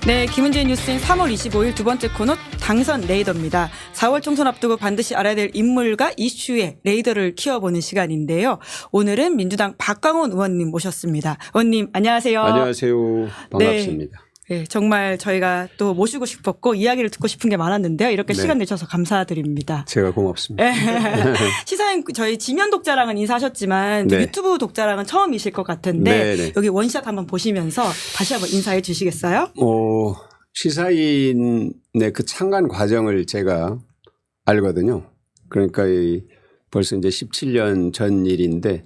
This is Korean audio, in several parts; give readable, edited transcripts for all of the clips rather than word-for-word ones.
네, 김은지의 뉴스인 3월 25일 두 번째 코너 당선 레이더입니다. 4월 총선 앞두고 반드시 알아야 될 인물과 이슈에 레이더를 키워보는 시간인데요. 오늘은 민주당 박광온 의원님 모셨습니다. 의원님 안녕하세요. 안녕하세요. 반갑습니다. 네, 정말 저희가 또 모시고 싶었고 이야기를 듣고 싶은 게 많았는데요. 이렇게 시간 내셔서 감사드립니다. 제가 고맙습니다. 시사인 저희 지면 독자랑은 인사하셨지만 네. 유튜브 독자랑은 처음이실 것 같은데 여기 원샷 한번 보시면서 다시 한번 인사해 주시겠어요? 시사인의 그 창간 과정을 제가 알거든요. 그러니까 벌써 이제 17년 전 일인데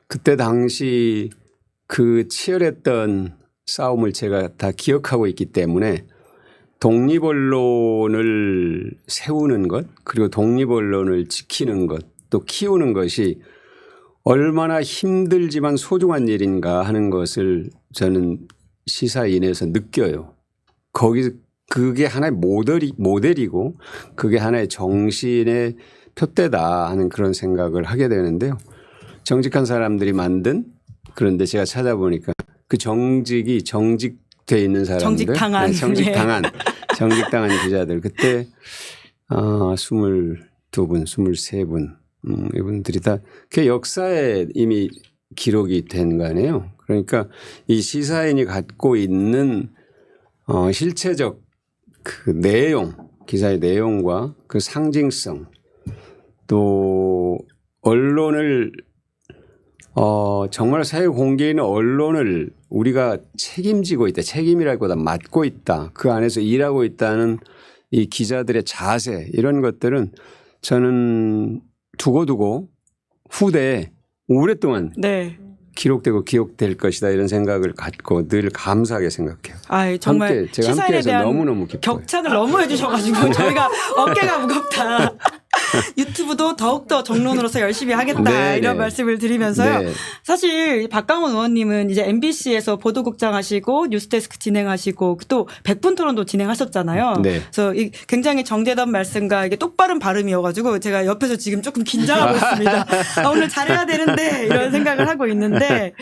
그때 당시 그 치열했던 싸움을 제가 다 기억하고 있기 때문에 독립언론을 세우는 것 그리고 독립언론을 지키는 것 또 키우는 것이 얼마나 힘들지만 소중한 일인가 하는 것을 저는 시사인에서 느껴요. 그게 하나의 모델이고 그게 하나의 정신의 표대다 하는 그런 생각을 하게 되는데요. 정직한 사람들이 만든 그런데 제가 찾아보니까 그 정직이 정직돼 있는 사람들. 정직당한. 네, 정직당한 기자들. 그때 22분, 23분 이분들이 다 그 역사에 이미 기록이 된 거 아니에요. 그러니까 이 시사인이 갖고 있는 실체적 그 내용, 기사의 내용과 그 상징성 또 언론을 정말 사회 공개에 있는 언론을 우리가 책임지고 있다. 책임이라기보다 맡고 있다. 그 안에서 일하고 있다는 이 기자들의 자세 이런 것들은 저는 두고두고 후대에 오랫동안 기록되고 기억될 것이다 이런 생각을 갖고 늘 감사하게 생각해요. 정말 제가 함께해서 너무너무 기뻐요. 격찬을 너무 해주셔가지고 저희가 어깨가 무겁다. 유튜브도 더욱더 정론으로서 열심히 하겠다 이런 말씀을 드리면서요. 사실 박광온 의원님은 이제 MBC에서 보도국장 하시고 뉴스데스크 진행하시고 또 100분 토론도 진행하셨잖아요. 그래서 굉장히 정제된 말씀과 이게 똑바른 발음이어가지고 제가 옆에서 지금 조금 긴장하고 있습니다. 오늘 잘해야 되는데 이런 생각을 하고 있는데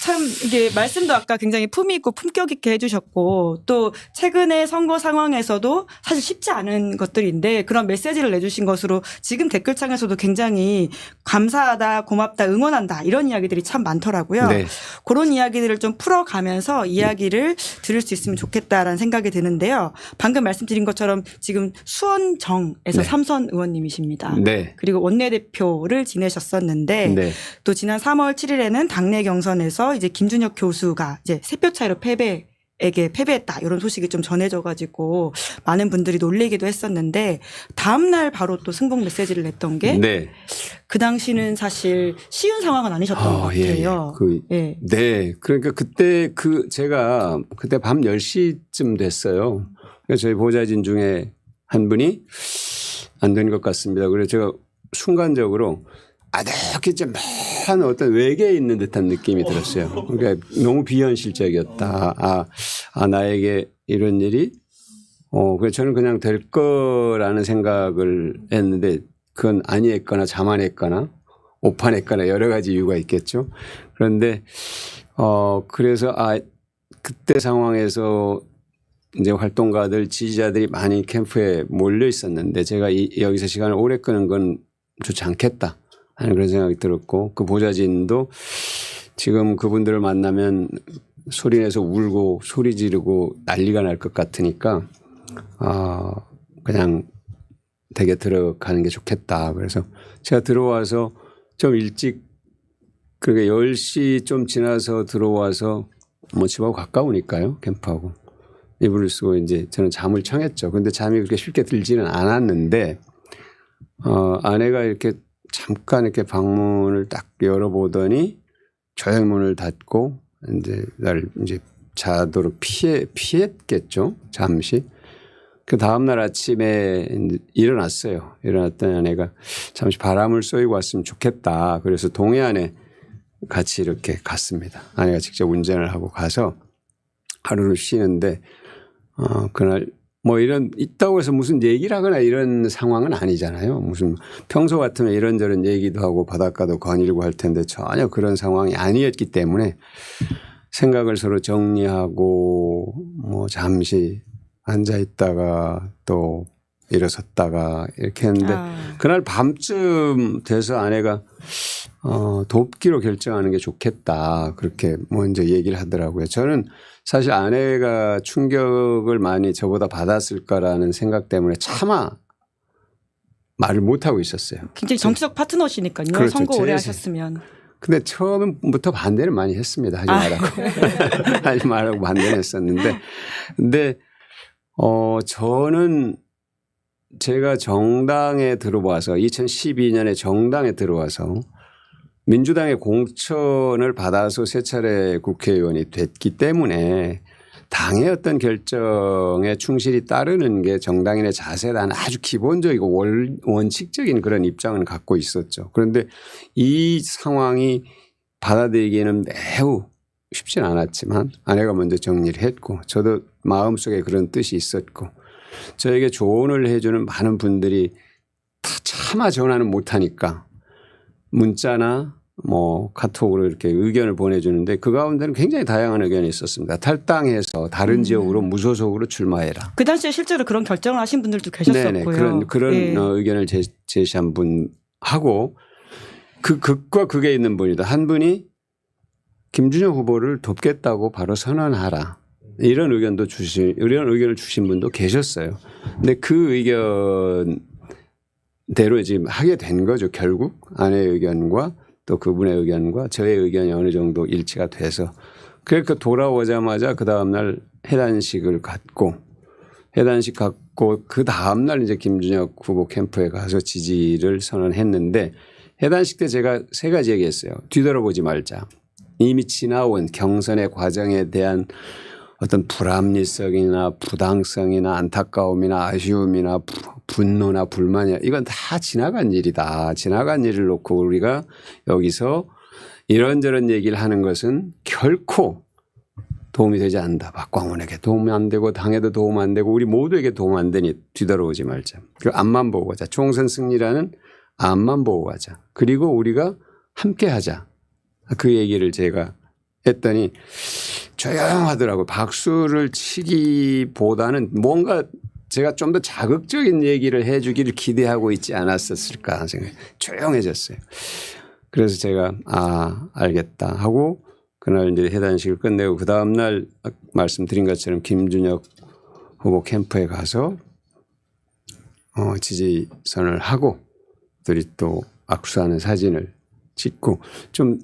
참 이게 말씀도 아까 굉장히 품위 있고 품격 있게 해주셨고 또 최근의 선거 상황에서도 사실 쉽지 않은 것들인데 그런 메시지를 내주신 것으로 지금 댓글창에서도 굉장히 감사하다, 고맙다, 응원한다 이런 이야기들이 참 많더라고요. 그런 이야기들을 좀 풀어가면서 이야기를 들을 수 있으면 좋겠다라는 생각이 드는데요. 방금 말씀드린 것처럼 지금 수원정에서 삼선 의원님이십니다. 그리고 원내대표를 지내셨었는데 또 지난 3월 7일에는 당내 경선에서 이제 김준혁 교수가 이제 3표 차이로 패배했다 이런 소식이 좀 전해져 가지고 많은 분들이 놀리기도 했었는데 다음 날 바로 또 승복 메시지를 냈던 게 그 당시는 사실 쉬운 상황은 아니셨던 것 같아요. 그러니까 제가 그때 밤 10시쯤 됐어요. 그래서 저희 보좌진 중에 한 분이 안 된 것 같습니다. 그래서 제가 순간적으로 아득히 좀 한 어떤 외계에 있는 듯한 느낌이 들었어요. 그러니까 너무 비현실적이었다. 나에게 이런 일이 그래서 저는 그냥 될 거라는 생각을 했는데 그건 아니했거나 자만했거나 오판했거나 여러 가지 이유가 있겠죠. 그런데 그래서 그때 상황에서 이제 활동가들 지지자들이 많이 캠프에 몰려 있었는데 제가 여기서 시간을 오래 끄는 건 좋지 않겠다 하는 그런 생각이 들었고 그 보좌진도 지금 그분들을 만나면 소리내서 울고 소리 지르고 난리가 날 것 같으니까 그냥 댁에 들어가는 게 좋겠다. 그래서 제가 들어와서 좀 일찍 그러니까 10시 좀 지나서 들어와서 뭐 집하고 가까우니까요. 캠프하고. 이불을 쓰고 이제 저는 잠을 청했죠. 근데 잠이 그렇게 쉽게 들지는 않았는데 아내가 이렇게 잠깐 이렇게 방문을 딱 열어보더니 조용히 문을 닫고 이제 날 이제 자도록 피했겠죠. 잠시. 그 다음날 아침에 일어났어요. 일어났더니 아내가 잠시 바람을 쏘이고 왔으면 좋겠다. 그래서 동해안에 같이 이렇게 갔습니다. 아내가 직접 운전을 하고 가서 하루를 쉬는데 그날 뭐 이런 있다고 해서 무슨 얘기를 하거나 이런 상황은 아니잖아요. 무슨 평소 같으면 이런저런 얘기도 하고 바닷가도 거닐고 할 텐데 전혀 그런 상황이 아니었기 때문에 생각을 서로 정리하고 뭐 잠시 앉아 있다가 또 일어섰다가 이렇게 했는데 그날 밤쯤 돼서 아내가 돕기로 결정하는 게 좋겠다. 그렇게 먼저 얘기를 하더라고요. 저는 사실 아내가 충격을 많이 저보다 받았을 거라는 생각 때문에 차마 말을 못하고 있었어요. 굉장히 정치적 파트너시니까요. 그렇죠. 선거 오래 하셨으면. 근데 처음부터 반대를 많이 했습니다. 하지 말라고. 하지 말라고 반대를 했었는데. 근데 저는 제가 정당에 들어와서 2012년에 정당에 들어와서 민주당의 공천을 받아서 세 차례 국회의원이 됐기 때문에 당의 어떤 결정에 충실히 따르는 게 정당인의 자세라는 아주 기본적이고 원칙적인 그런 입장을 갖고 있었죠. 그런데 이 상황이 받아들이기에는 매우 쉽진 않았지만 아내가 먼저 정리를 했고 저도 마음속에 그런 뜻이 있었고 저에게 조언을 해주는 많은 분들이 다 차마 전화는 못하니까 문자나 뭐 카톡으로 이렇게 의견을 보내주는데 그 가운데는 굉장히 다양한 의견이 있었습니다. 탈당해서 다른 지역으로 무소속으로 출마해라. 그 당시에 실제로 그런 결정을 하신 분들도 계셨었고요. 네네. 그런 예. 의견을 제시한 분하고 그 극과 극에 있는 분이다. 한 분이 김준혁 후보를 돕겠다고 바로 선언하라. 이런 의견을 주신 분도 계셨어요. 근데 그 의견대로 지금 하게 된 거죠. 결국 아내의 의견과 또 그분의 의견과 저의 의견이 어느 정도 일치가 돼서 그러니까 돌아오자마자 그 다음날 해단식을 갖고 그 다음날 이제 김준혁 후보 캠프에 가서 지지를 선언했는데 해단식 때 제가 세 가지 얘기했어요. 뒤돌아보지 말자. 이미 지나온 경선의 과정에 대한 어떤 불합리성이나 부당성이나 안타까움이나 아쉬움이나 분노나 불만이나 이건 다 지나간 일이다. 지나간 일을 놓고 우리가 여기서 이런저런 얘기를 하는 것은 결코 도움이 되지 않는다. 박광원에게 도움이 안 되고 당에도 도움 안 되고 우리 모두에게 도움 안 되니 뒤돌아오지 말자. 그리고 앞만 보고 가자. 총선 승리라는 앞만 보고 가자. 그리고 우리가 함께 하자. 그 얘기를 제가 했더니 조용하더라고요. 박수를 치기보다는 뭔가 제가 좀 더 자극적인 얘기를 해 주기를 기대하고 있지 않았었을까 생각해요. 조용해졌어요. 그래서 제가 알겠다 하고 그날 이제 해단식을 끝내고 그 다음날 말씀드린 것처럼 김준혁 후보 캠프에 가서 지지선을 하고 둘이 또 악수하는 사진을 찍고 좀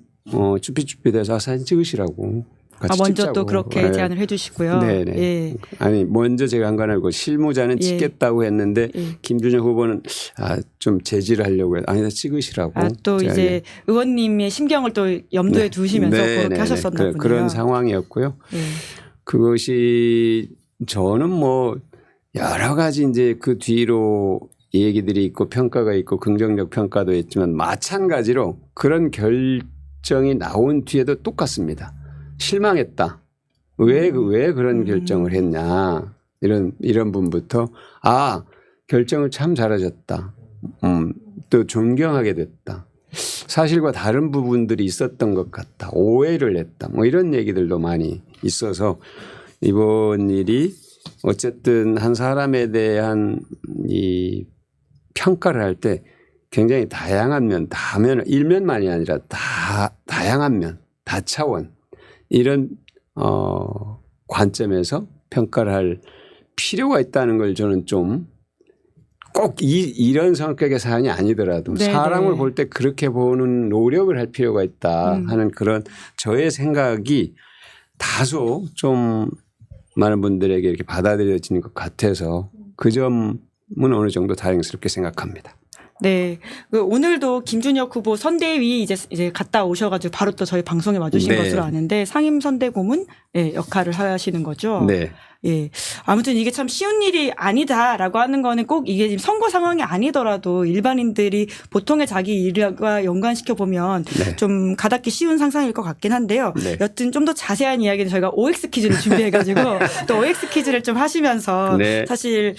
쭈삣쭈삣해서 사진 찍으시라고 같이 먼저 찍자고. 또 그렇게 네. 제안을 해 주시고요. 네네. 예. 아니 먼저 제가 한 건 아니고 실무자는 예. 찍겠다고 했는데 예. 김준혁 후보는 좀 제지를 하려고 해요. 아니 찍으시라고. 또 이제 의원님의 심경을 또 염두에 두시면서 그렇게 하셨었나 보네요. 그런 상황이었고요. 예. 그것이 저는 뭐 여러 가지 이제 그 뒤로 얘기들이 있고 평가가 있고 긍정적 평가도 있지만 마찬가지로 그런 결정이 나온 뒤에도 똑같습니다. 실망했다. 왜 그런 결정을 했냐. 이런 분부터 결정을 참 잘하셨다. 또 존경하게 됐다. 사실과 다른 부분들이 있었던 것 같다. 오해를 했다. 뭐 이런 얘기들도 많이 있어서 이번 일이 어쨌든 한 사람에 대한 이 평가를 할 때 굉장히 다양한 면, 일면만이 아니라 다양한 면, 다차원 이런 관점에서 평가를 할 필요가 있다는 걸 저는 좀 꼭 이런 성격의 사안이 아니더라도 네네. 사람을 볼 때 그렇게 보는 노력을 할 필요가 있다 하는 그런 저의 생각이 다소 좀 많은 분들에게 이렇게 받아들여지는 것 같아서 그 점은 어느 정도 다행스럽게 생각합니다. 네. 오늘도 김준혁 후보 선대위 이제 갔다 오셔가지고 바로 또 저희 방송에 와주신 네. 것으로 아는데 상임 선대고문 예, 역할을 하시는 거죠. 네. 예. 아무튼 이게 참 쉬운 일이 아니다라고 하는 거는 꼭 이게 지금 선거 상황이 아니더라도 일반인들이 보통의 자기 일과 연관시켜 보면 네. 좀 가닿기 쉬운 상상일 것 같긴 한데요. 네. 여튼 좀 더 자세한 이야기는 저희가 OX 퀴즈를 준비해가지고 또 OX 퀴즈를 좀 하시면서 네. 사실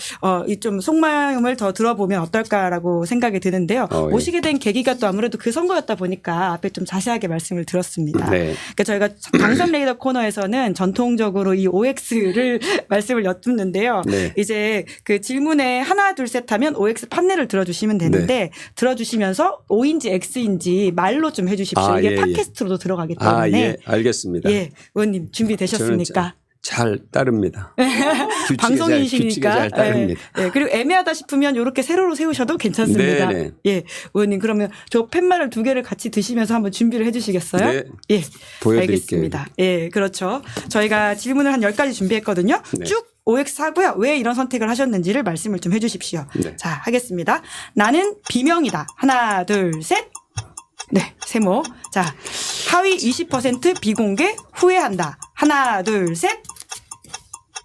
이 좀 속마음을 더 들어보면 어떨까라고 생각이 드는데요. 예. 오시게 된 계기가 또 아무래도 그 선거였다 보니까 앞에 좀 자세하게 말씀을 들었습니다. 네. 그러니까 저희가 당선 레이더 코너에서는 전통적으로 이 OX를 말씀을 여쭙는데요. 네. 이제 그 질문에 하나 둘 셋 하면 OX 판넬을 들어주시면 되는데 네. 들어주시면서 O인지 X인지 말로 좀 해주십시오. 아, 이게 예, 팟캐스트로도 들어가기 때문에. 아, 예. 알겠습니다. 예, 의원님 준비되셨습니까? 잘 따릅니다. 규칙에 방송인이시니까. 잘 따릅니다. 예, 예. 그리고 애매하다 싶으면 이렇게 세로로 세우셔도 괜찮습니다. 네네. 예, 의원님 그러면 저 팻말을 2개를 같이 드시면서 한번 준비를 해주시겠어요? 네. 예, 보여드릴게요. 알겠습니다. 예, 그렇죠. 저희가 질문을 한 10가지 준비했거든요. 네. 쭉 OX 하고요. 왜 이런 선택을 하셨는지를 말씀을 좀 해주십시오. 네. 자, 하겠습니다. 나는 비명이다. 하나, 둘, 셋. 네, 세모. 자, 하위 20% 비공개 후회한다. 하나, 둘, 셋.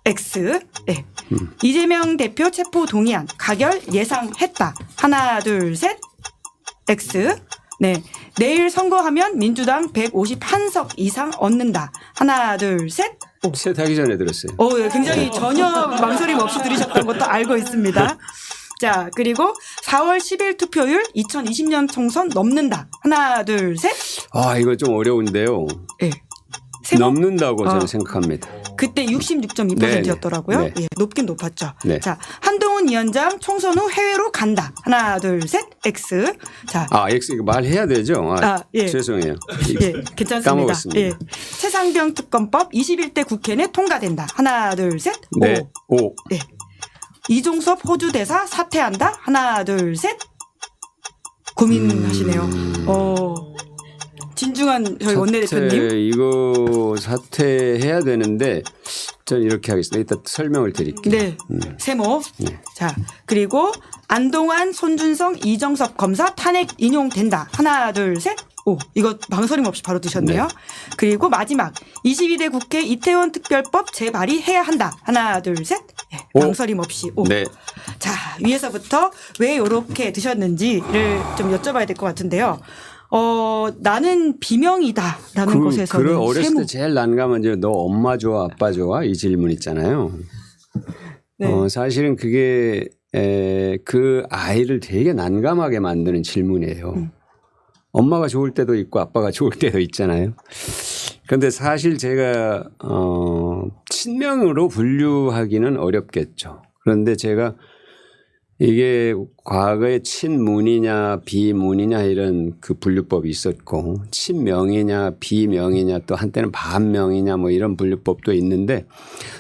X. 네. 이재명 대표 체포 동의안 가결 예상했다. 하나, 둘, 셋. X. 네. 내일 선거하면 민주당 151석 이상 얻는다. 하나, 둘, 셋. 오. 셋 하기 전에 들었어요. 예, 굉장히 전혀 망설임 없이 들으셨던 것도 알고 있습니다. 자, 그리고 4월 10일 투표율 2020년 총선 넘는다. 하나, 둘, 셋. 아, 이거 좀 어려운데요. 예. 세모? 넘는다고 저는 어. 생각합니다. 그때 66.2%였더라고요. 네, 네. 예, 높긴 높았죠. 네. 자, 한동훈 위원장 총선 후 해외로 간다. 하나, 둘, 셋. X. 자, 아, X 이거 말해야 되죠? 예. 죄송해요. 예, 괜찮습니다. 까먹었습니다. 예. 최상병 특검법 21대 국회 내 통과된다. 하나, 둘, 셋. 네. 오. 오. 네. 이종섭 호주 대사 사퇴한다. 하나, 둘, 셋. 고민하시네요. 진중한 저희 원내대표님. 이거 사퇴해야 되는데 저는 이렇게 하겠습니다. 이따 설명을 드릴게요. 네. 세모. 네. 자, 그리고 안동환, 손준성, 이정섭 검사 탄핵 인용된다. 하나, 둘, 셋. 오, 이거 망설임 없이 바로 드셨네요. 네. 그리고 마지막 22대 국회 이태원 특별법 재발의해야 한다. 하나, 둘, 셋. 예, 오. 망설임 없이. 오. 네. 자, 위에서부터 왜 이렇게 드셨는지를 좀 여쭤봐야 될 것 같은데요. 나는 비명이다라는 것에서는 그런 어렸을 세모. 때 제일 난감한 이제 너 엄마 좋아 아빠 좋아 이 질문 있잖아요. 네. 사실은 그게 그 아이를 되게 난감하게 만드는 질문이에요. 엄마가 좋을 때도 있고 아빠가 좋을 때도 있잖아요. 그런데 사실 제가 친명으로 분류하기는 어렵겠죠. 그런데 제가 이게 과거에 친문이냐 비문이냐 이런 그 분류법이 있었고 친명이냐 비명이냐 또 한때는 반명이냐 뭐 이런 분류법도 있는데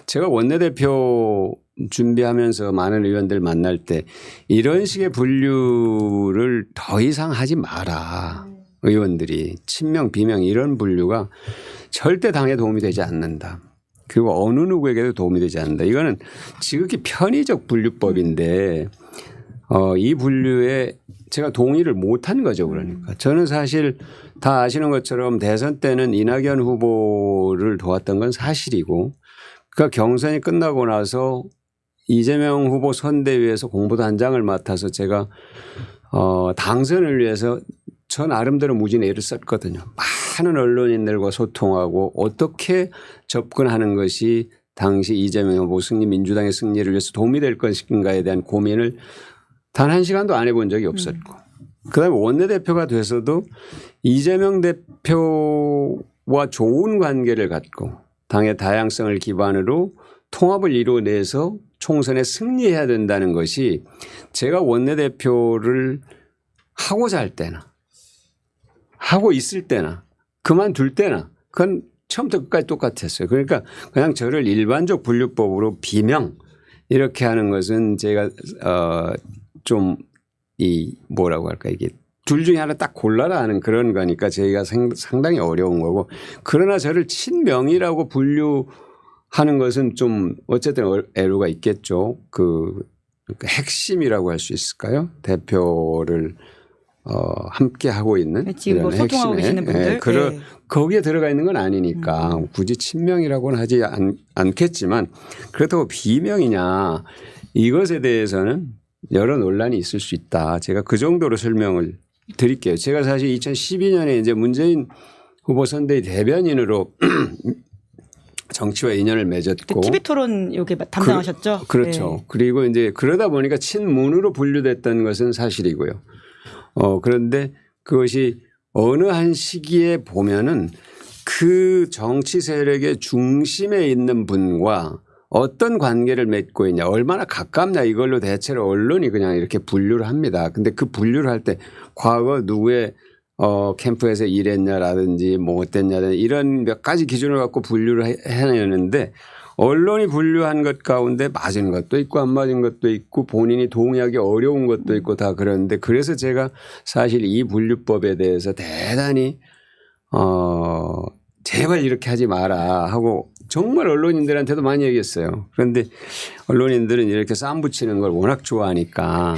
제가 원내대표 준비하면서 많은 의원들 만날 때 이런 식의 분류를 더 이상 하지 마라. 의원들이 친명 비명 이런 분류가 절대 당에 도움이 되지 않는다. 그리고 어느 누구에게도 도움이 되지 않는다. 이거는 지극히 편의적 분류법인데 이 분류에 제가 동의를 못한 거죠. 그러니까 저는 사실 다 아시는 것처럼 대선 때는 이낙연 후보를 도왔던 건 사실이고 그러니까 경선이 끝나고 나서 이재명 후보 선대위에서 공보단장을 맡아서 제가 당선을 위해서 저 나름대로 무진 애를 썼거든요. 많은 언론인들과 소통하고 어떻게 접근하는 것이 당시 이재명 후보 승리 민주당의 승리를 위해서 도움이 될 것인가에 대한 고민을 단 한 시간도 안 해본 적이 없었고 그다음에 원내대표가 돼서도 이재명 대표와 좋은 관계를 갖고 당의 다양성을 기반으로 통합을 이루어내서 총선에 승리해야 된다는 것이 제가 원내대표를 하고자 할 때나 하고 있을 때나 그만둘 때나 그건 처음부터 끝까지 똑같았어요. 그러니까 그냥 저를 일반적 분류법으로 비명 이렇게 하는 것은 제가 좀 이 뭐라고 할까 이게 둘 중에 하나 딱 골라라 하는 그런 거니까 저희가 상당히 어려운 거고 그러나 저를 친명이라고 분류하는 것은 좀 어쨌든 애로가 있겠죠. 그 핵심이라고 할 수 있을까요? 대표를 함께 하고 있는 지금 뭐 소통하고 계시는 분들 거기에 들어가 있는 건 아니니까 굳이 친명이라고는 하지 않겠지만 그렇다고 비명이냐 이것에 대해서는 여러 논란이 있을 수 있다. 제가 그 정도로 설명을 드릴게요. 제가 사실 2012년에 이제 문재인 후보 선대위 대변인으로 정치와 인연을 맺었고 TV 토론 여기 담당하셨죠? 그렇죠. 네. 그리고 이제 그러다 보니까 친문으로 분류됐던 것은 사실이고요. 그런데 그것이 어느 한 시기에 보면은 그 정치 세력의 중심에 있는 분과 어떤 관계를 맺고 있냐, 얼마나 가깝냐 이걸로 대체로 언론이 그냥 이렇게 분류를 합니다. 근데 그 분류를 할 때 과거 누구의 캠프에서 일했냐라든지 뭐 어땠냐든지 이런 몇 가지 기준을 갖고 분류를 해내는데 언론이 분류한 것 가운데 맞은 것도 있고 안 맞은 것도 있고 본인이 동의하기 어려운 것도 있고 다 그러는데 그래서 제가 사실 이 분류법에 대해서 대단히 제발 이렇게 하지 마라 하고 정말 언론인들한테도 많이 얘기했어요. 그런데 언론인들은 이렇게 쌈 붙이는 걸 워낙 좋아하니까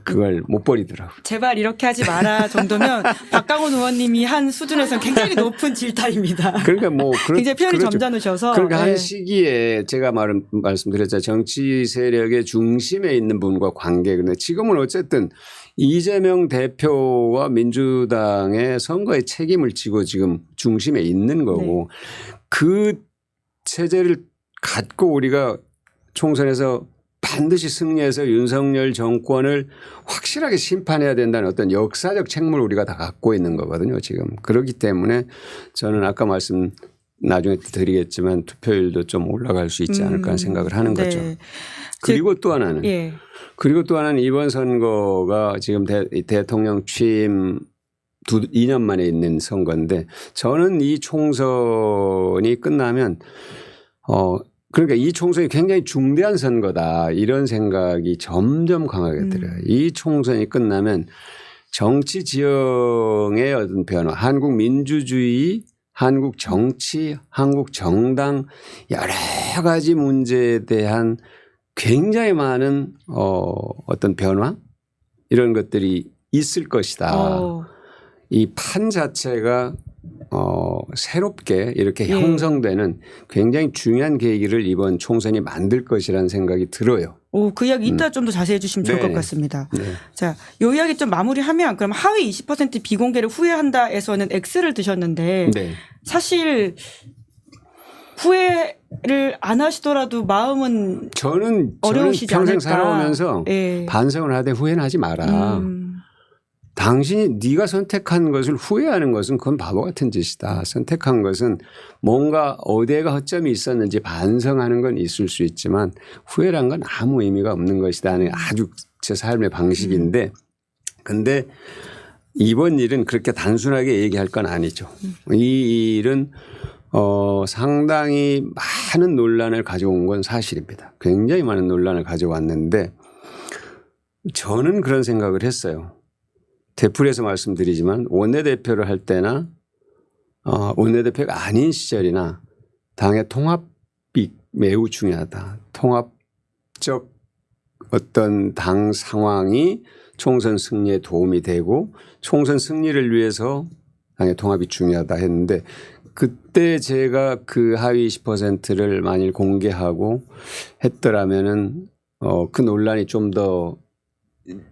그걸 못 버리더라고요. 제발 이렇게 하지 마라 정도면 박강원 의원님이 한 수준에서는 굉장히 높은 질타입니다. 그러니까 뭐 굉장히 표현이 그렇죠. 점잖으셔서. 그러니까 한 시기에 제가 말씀드렸잖아요. 정치 세력의 중심에 있는 분과 관계. 그런데 지금은 어쨌든 이재명 대표와 민주당의 선거에 책임을 지고 지금 중심에 있는 거고 그 체제를 갖고 우리가 총선에서 반드시 승리해서 윤석열 정권을 확실하게 심판해야 된다는 어떤 역사적 책무를 우리가 다 갖고 있는 거거든요. 지금. 그렇기 때문에 저는 아까 나중에 드리겠지만 투표율도 좀 올라갈 수 있지 않을까 하는 생각을 하는 거죠. 그리고 또 하나는 이번 선거가 지금 대통령 취임 2년 만에 있는 선거인데 저는 이 총선이 끝나면 그러니까 이 총선이 굉장히 중대한 선거다 이런 생각이 점점 강하게 들어요. 이 총선이 끝나면 정치 지형의 어떤 변화, 한국 민주주의, 한국 정치, 한국 정당 여러 가지 문제에 대한 굉장히 많은 어떤 변화 이런 것들이 있을 것이다. 이 판 자체가 새롭게 이렇게 형성되는 굉장히 중요한 계기를 이번 총선이 만들 것이라는 생각이 들어요. 그 이야기 이따 좀 더 자세히 해주시면 좋을 것 같습니다. 자, 요 이야기 좀 마무리하면 그럼 하위 20% 비공개를 후회한다에서는 X를 드셨는데 사실 후회를 안 하시더라도 마음은 저는 어려우시지 평생 않을까. 살아오면서 반성을 하되 후회는 하지 마라. 당신이 네가 선택한 것을 후회하는 것은 그건 바보 같은 짓이다. 선택한 것은 뭔가 어디에가 허점이 있었는지 반성하는 건 있을 수 있지만 후회란 건 아무 의미가 없는 것이다 하는 아주 제 삶의 방식인데 근데 이번 일은 그렇게 단순하게 얘기할 건 아니죠. 이 일은 상당히 많은 논란을 가져온 건 사실입니다. 굉장히 많은 논란을 가져왔는데 저는 그런 생각을 했어요. 되풀이해서 말씀드리지만 원내대표를 할 때나 원내대표가 아닌 시절이나 당의 통합이 매우 중요하다. 통합적 어떤 당 상황이 총선 승리에 도움이 되고 총선 승리를 위해서 당의 통합이 중요하다 했는데 그때 제가 그 하위 20%를 만일 공개하고 했더라면은 그 논란이 좀 더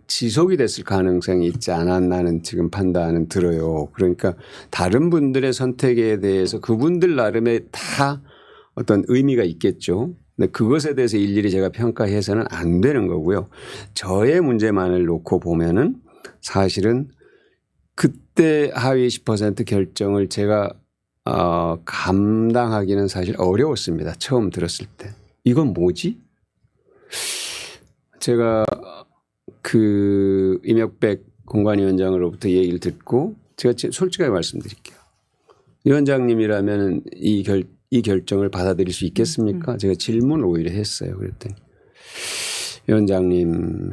지속이 됐을 가능성이 있지 않았나는 지금 판단은 들어요. 그러니까 다른 분들의 선택에 대해서 그분들 나름의 다 어떤 의미가 있겠죠. 근데 그것에 대해서 일일이 제가 평가해서는 안 되는 거고요. 저의 문제만을 놓고 보면은 사실은 그때 하위 10% 결정을 제가 감당하기는 사실 어려웠습니다. 처음 들었을 때. 이건 뭐지? 제가 그 임혁백 공관위원장으로부터 얘기를 듣고 제가 솔직하게 말씀드릴게요. 위원장님이라면 이 결정을 받아들일 수 있겠습니까? 제가 질문을 오히려 했어요. 그랬더니 위원장님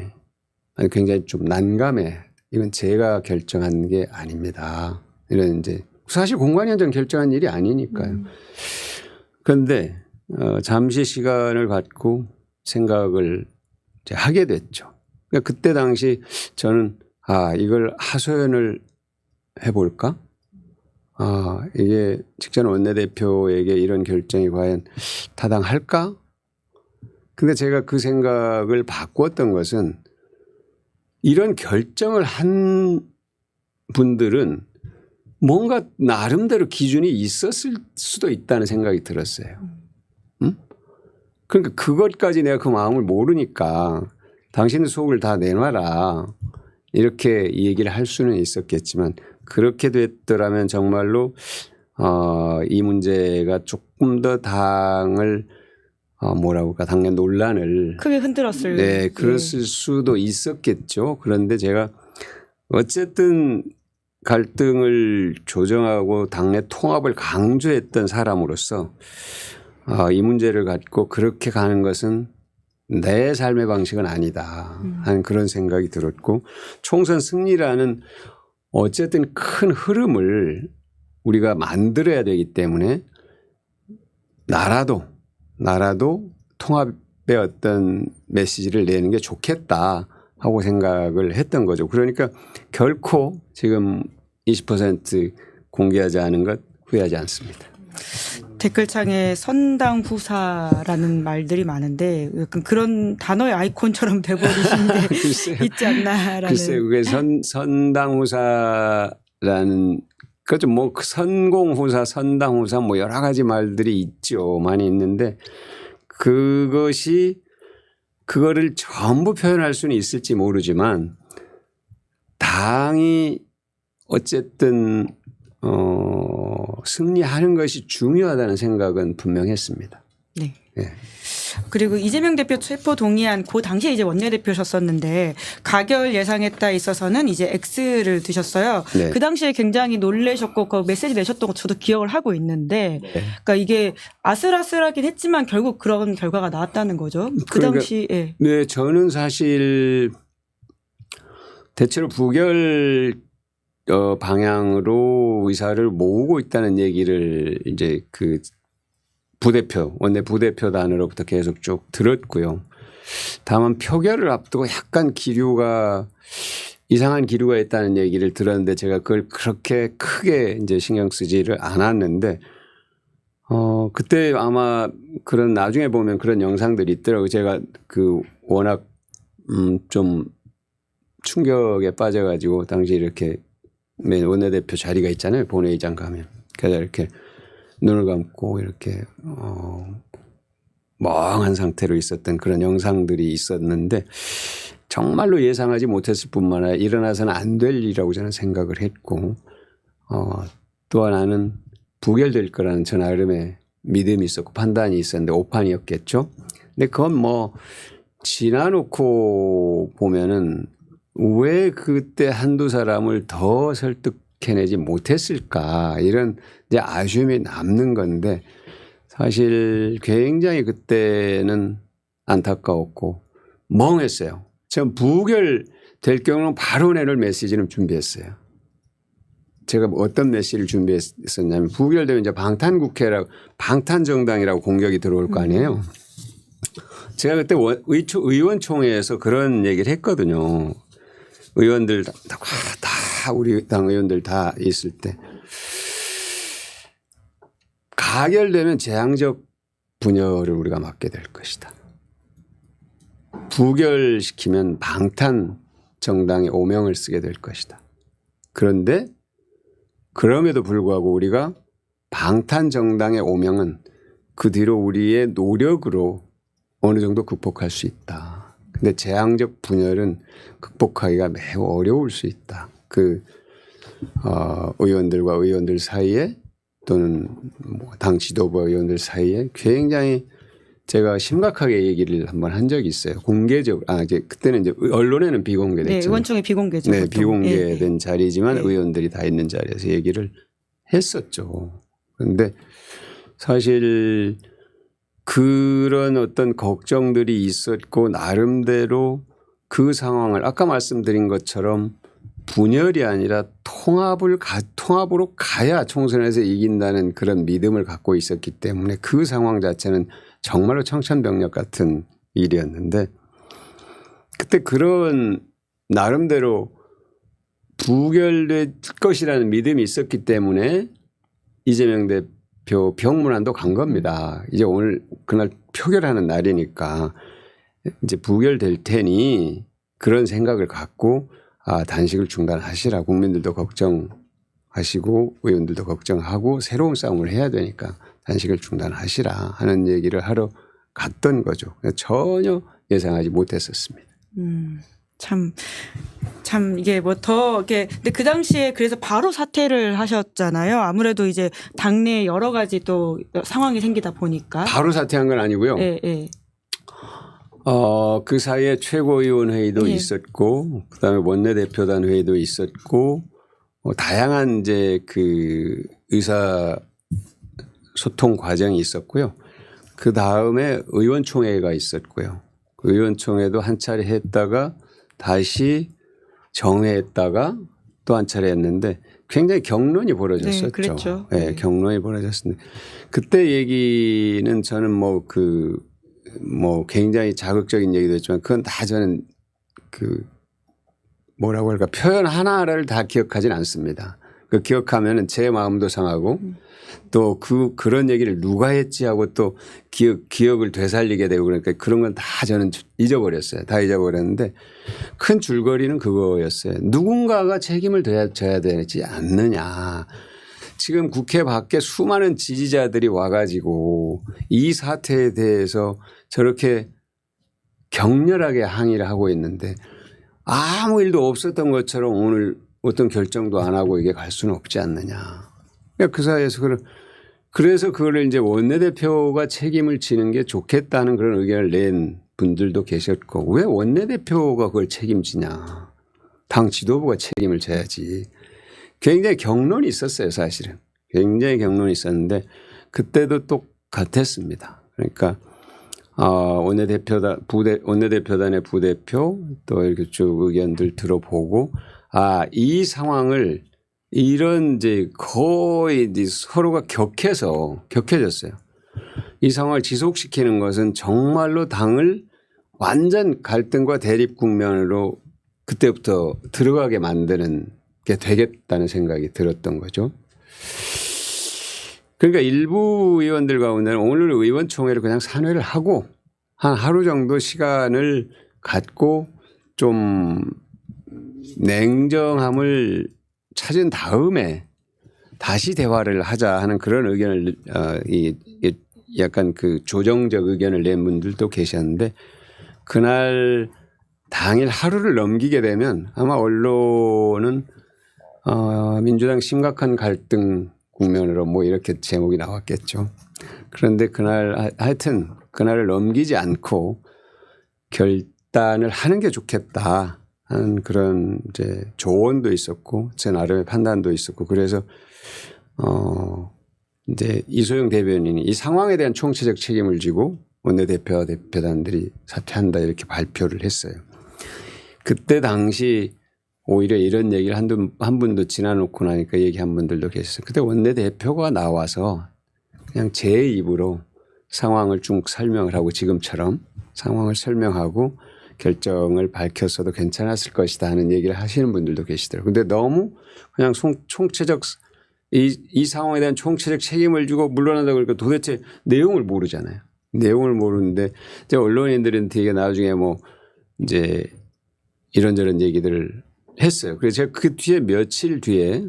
굉장히 좀 난감해. 이건 제가 결정한 게 아닙니다. 이런 이제 사실 공관위원장 결정한 일이 아니니까요. 그런데 잠시 시간을 갖고 생각을 이제 하게 됐죠. 그러니까 그때 당시 저는 이걸 하소연을 해볼까? 이게 직전 원내대표에게 이런 결정이 과연 타당할까? 근데 제가 그 생각을 바꾸었던 것은 이런 결정을 한 분들은 뭔가 나름대로 기준이 있었을 수도 있다는 생각이 들었어요. 응? 그러니까 그것까지 내가 그 마음을 모르니까 당신의 속을 다 내놔라. 이렇게 얘기를 할 수는 있었겠지만 그렇게 됐더라면 정말로 이 문제가 조금 더 당을 당내 논란을 크게 흔들었을. 네, 그랬을 수도 있었겠죠. 그런데 제가 어쨌든 갈등을 조정하고 당내 통합을 강조했던 사람으로서 이 문제를 갖고 그렇게 가는 것은 내 삶의 방식은 아니다 하는 그런 생각이 들었고 총선 승리라는 어쨌든 큰 흐름을 우리가 만들어야 되기 때문에 나라도 통합의 어떤 메시지를 내는 게 좋겠다 하고 생각을 했던 거죠. 그러니까 결코 지금 20% 공개하지 않은 것 후회하지 않습니다. 댓글창에 선당 후사라는 말들이 많은데 약간 그런 단어의 아이콘처럼 돼버리신 게 있지 않나라는. 글쎄요. 그게 선당 후사라는 그렇죠. 뭐 선공 후사, 선당 후사 뭐 여러 가지 말들이 있죠. 많이 있는데 그거를 전부 표현할 수는 있을지 모르지만 당이 어쨌든 승리하는 것이 중요하다는 생각은 분명했습니다. 네. 네. 그리고 이재명 대표 체포 동의안 그 당시에 이제 원내대표셨었는데 가결 예상했다 있어서는 이제 X를 드셨어요. 네. 그 당시에 굉장히 놀라셨고 그 메시지 내셨던 거 저도 기억을 하고 있는데 그러니까 이게 아슬아슬하긴 했지만 결국 그런 결과가 나왔다는 거죠. 그 그러니까, 당시에. 네, 저는 사실 대체로 부결 방향으로 의사를 모으고 있다는 얘기를 이제 그 원내 부대표단으로부터 계속 쭉 들었고요. 다만 표결을 앞두고 약간 이상한 기류가 있다는 얘기를 들었는데 제가 그걸 그렇게 크게 이제 신경 쓰지를 않았는데 그때 아마 그런 나중에 보면 그런 영상들이 있더라고요. 제가 워낙 좀 충격에 빠져가지고 당시 이렇게 맨 원내대표 자리가 있잖아요. 본회의장 가면. 그래서 이렇게 눈을 감고 이렇게 멍한 상태로 있었던 그런 영상들이 있었는데 정말로 예상하지 못했을 뿐만 아니라 일어나서는 안 될 일이라고 저는 생각을 했고 또 하나는 부결될 거라는 저 나름의 믿음이 있었고 판단이 있었는데 오판이었겠죠. 근데 그건 뭐 지나놓고 보면은 왜 그때 한두 사람을 더 설득해내지 못했을까 이런 이제 아쉬움이 남는 건데 사실 굉장히 그때는 안타까웠고 멍했어요. 전 부결될 경우는 바로 내놓을 메시지는 준비했어요. 제가 어떤 메시지를 준비했었냐면 부결되면 이제 방탄정당이라고 공격이 들어올 거 아니에요. 제가 그때 의원총회에서 그런 얘기를 했거든요. 의원들 다 우리 당 의원들 다 있을 때 가결되면 재앙적 분열을 우리가 맞게 될 것이다. 부결시키면 방탄 정당의 오명을 쓰게 될 것이다. 그런데 그럼에도 불구하고 우리가 방탄 정당의 오명은 그 뒤로 우리의 노력으로 어느 정도 극복할 수 있다. 근데 재앙적 분열은 극복하기가 매우 어려울 수 있다. 의원들과 의원들 사이에 또는 당 지도부 의원들 사이에 굉장히 제가 심각하게 얘기를 한번 한 적이 있어요. 공개적으로. 그때는 이제 언론에는 비공개됐죠. 네, 의원총회 비공개죠. 네, 보통. 비공개된 네. 자리지만 네. 의원들이 다 있는 자리에서 얘기를 했었죠. 그런데 사실 그런 어떤 걱정들이 있었고 나름대로 그 상황을 아까 말씀드린 것처럼 분열이 아니라 통합으로 가야 총선에서 이긴다는 그런 믿음을 갖고 있었기 때문에 그 상황 자체는 정말로 청천벽력 같은 일이었는데 그때 그런 나름대로 부결될 것이라는 믿음이 있었기 때문에 이재명 대표 병문안도 간 겁니다. 이제 오늘 그날 표결하는 날이니까 이제 부결될 테니 그런 생각을 갖고 단식을 중단하시라. 국민들도 걱정하시고 의원들도 걱정하고 새로운 싸움을 해야 되니까 단식을 중단하시라 하는 얘기를 하러 갔던 거죠. 전혀 예상하지 못했었습니다. 참 이게 뭐 더 이렇게 근데 그 당시에 그래서 바로 사퇴를 하셨잖아요. 아무래도 이제 당내에 여러 가지 또 상황이 생기다 보니까 바로 사퇴한 건 아니고요. 예, 예. 그 사이에 최고위원 회의도 예. 있었고, 그다음에 원내대표단 회의도 있었고, 다양한 이제 그 의사 소통 과정이 있었고요. 그 다음에 의원총회가 있었고요. 그 의원총회도 한 차례 했다가 다시 정회했다가 또 한 차례 했는데 굉장히 격론이 벌어졌었죠. 네, 그랬죠. 네, 격론이 벌어졌는데 그때 얘기는 저는 뭐 굉장히 자극적인 얘기도 했지만 그건 다 저는 뭐라고 할까 표현 하나를 다 기억하진 않습니다. 그 기억하면은 제 마음도 상하고 또 그런 얘기를 누가 했지 하고 또 기억을 되살리게 되고 그러니까 그런 건 다 저는 잊어버렸어요. 다 잊어버렸는데 큰 줄거리는 그거였어요. 누군가가 책임을 져야 되지 않느냐. 지금 국회 밖에 수많은 지지자들이 와가지고 이 사태에 대해서 저렇게 격렬하게 항의를 하고 있는데 아무 일도 없었던 것처럼 오늘 어떤 결정도 안 하고 이게 갈 수는 없지 않느냐. 그러니까 그 사이에서 그래서 그거를 이제 원내대표가 책임을 지는 게 좋겠다는 그런 의견을 낸 분들도 계셨고 왜 원내대표가 그걸 책임지냐. 당 지도부가 책임을 져야지. 굉장히 격론이 있었어요 사실은. 굉장히 격론이 있었는데 그때도 똑같았습니다. 그러니까 원내대표단의 부대표 또 이렇게 쭉 의견들 들어보고 이 상황을 이런 이제 거의 이제 서로가 격해졌어요. 이 상황을 지속시키는 것은 정말로 당을 완전 갈등과 대립 국면으로 그때부터 들어가게 만드는 게 되겠다는 생각이 들었던 거죠. 그러니까 일부 의원들 가운데는 오늘 의원총회를 그냥 산회를 하고 한 하루 정도 시간을 갖고 좀 냉정함을 찾은 다음에 다시 대화를 하자 하는 그런 의견을 약간 그 조정적 의견을 낸 분들도 계셨는데 그날 당일 하루를 넘기게 되면 아마 언론은 민주당 심각한 갈등 국면으로 뭐 이렇게 제목이 나왔겠죠. 그런데 그날 하여튼 그날을 넘기지 않고 결단을 하는 게 좋겠다 하는 그런 이제 조언도 있었고 제 나름의 판단도 있었고 그래서 이제 이소영 대변인이 이 상황에 대한 총체적 책임을 지고 원내대표와 대표단들이 사퇴한다 이렇게 발표를 했어요. 그때 당시 오히려 이런 얘기를 한 분도 지나놓고 나니까 얘기한 분들도 계셨어요. 그때 원내대표가 나와서 그냥 제 입으로 상황을 쭉 설명을 하고 지금처럼 상황을 설명하고 결정을 밝혔어도 괜찮았을 것이다 하는 얘기를 하시는 분들도 계시더라고요. 그런데 너무 그냥 총체적 이 상황에 대한 총체적 책임을 지고 물러난다고 그러니까 도대체 내용을 모르잖아요. 내용을 모르는데 이제 언론인들은 되게 나중에 뭐 이제 이런저런 얘기들을 했어요. 그래서 제가 그 뒤에 며칠 뒤에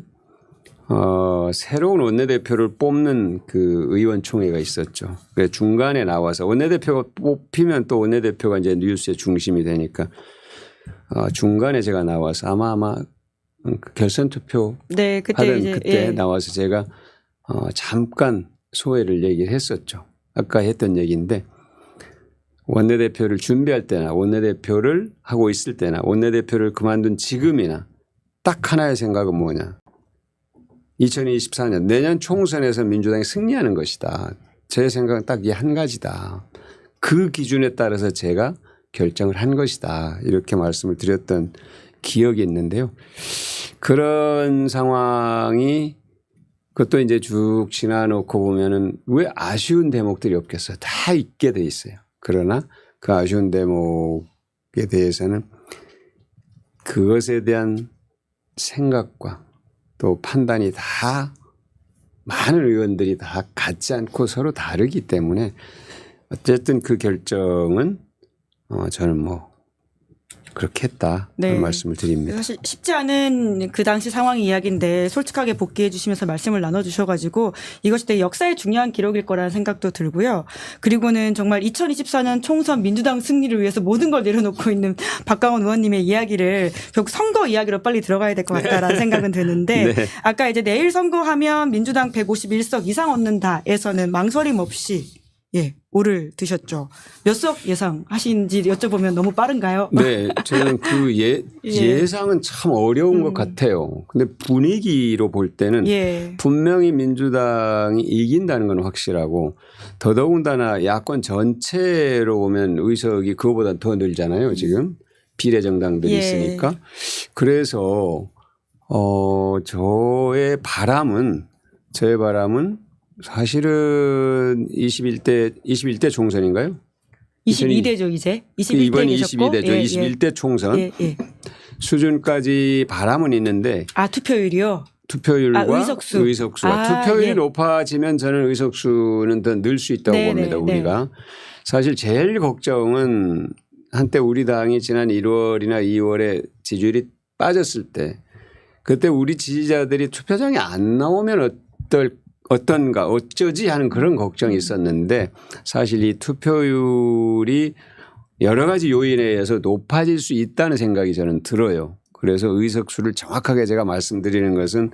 새로운 원내대표를 뽑는 그 의원총회가 있었죠. 그래서 중간에 나와서 원내대표가 뽑히면 또 원내대표가 이제 뉴스의 중심이 되니까 중간에 제가 나와서 아마 결선 투표 네, 그때 나와서 제가 잠깐 소회를 얘기를 했었죠. 아까 했던 얘기인데 원내대표를 준비할 때나 원내대표를 하고 있을 때나 원내대표를 그만둔 지금이나 딱 하나의 생각은 뭐냐. 2024년 내년 총선에서 민주당이 승리하는 것이다. 제 생각은 딱 이 한 가지다. 그 기준에 따라서 제가 결정을 한 것이다. 이렇게 말씀을 드렸던 기억이 있는데요. 그런 상황이 그것도 이제 쭉 지나놓고 보면은 왜 아쉬운 대목들이 없겠어요. 다 있게 돼 있어요. 그러나 그 아쉬운 대목에 대해서는 그것에 대한 생각과 또 판단이 다 많은 의원들이 다 같지 않고 서로 다르기 때문에 어쨌든 그 결정은 저는 뭐 그렇게 했다. 네. 그런 말씀을 드립니다. 사실 쉽지 않은 그 당시 상황 이야기인데 솔직하게 복귀해 주시면서 말씀을 나눠주셔가지고 이것이 되게 역사의 중요한 기록일 거라는 생각도 들고요. 그리고는 정말 2024년 총선 민주당 승리를 위해서 모든 걸 내려놓고 있는 박강원 의원님의 이야기를 결국 선거 이야기로 빨리 들어가야 될 것 같다라는 생각은 드는데 네. 아까 이제 내일 선거하면 민주당 151석 이상 얻는다에서는 망설임 없이 오를 드셨죠. 몇 석 예상하신지 여쭤보면 너무 빠른가요? 네, 저는 그 예상은 참 어려운 것 같아요. 근데 분위기로 볼 때는 분명히 민주당이 이긴다는 건 확실하고 더더군다나 야권 전체로 보면 의석이 그거보다 더 늘잖아요. 지금 비례정당들이 있으니까. 그래서 저의 바람은 사실은 21대 총선인가요? 22대죠 이제. 22대 이번 계셨고. 22대죠. 21대 총선 수준까지 바람은 있는데. 투표율이요? 투표율과 의석수. 투표율이 높아지면 저는 의석수는 더 늘 수 있다고 봅니다. 우리가. 사실 제일 걱정은 한때 우리 당이 지난 1월이나 2월에 지지율이 빠졌을 때 그때 우리 지지자들이 투표장에 안 나오면 어떤가 어쩌지 하는 그런 걱정이 있었는데 사실 이 투표율이 여러 가지 요인에 의해서 높아질 수 있다는 생각이 저는 들어요. 그래서 의석수를 정확하게 제가 말씀드리는 것은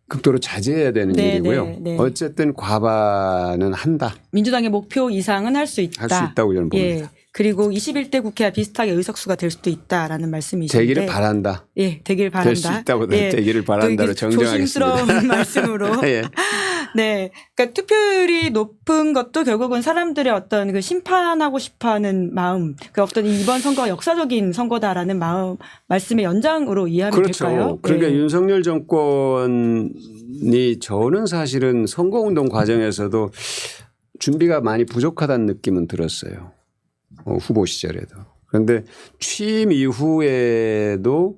극도로 자제해야 되는 일이고요. 어쨌든 과반은 한다. 민주당의 목표 이상은 할 수 있다. 할 수 있다고 저는 봅니다. 그리고 21대 국회와 비슷하게 의석수가 될 수도 있다라는 말씀이신데. 되기를 바란다. 되길 바란다. 될 수 있다고 되기를 바란다로 정정하겠습니다. 조심스러운 말씀으로. 네. 그러니까 투표율이 높은 것도 결국은 사람들의 어떤 그 심판하고 싶어 하는 마음, 그 어떤 이번 선거가 역사적인 선거다라는 말씀의 연장으로 이해하면 될까요? 그러니까 윤석열 정권이 저는 사실은 선거운동 과정에서도 준비가 많이 부족하다는 느낌은 들었어요. 후보 시절에도. 그런데 취임 이후에도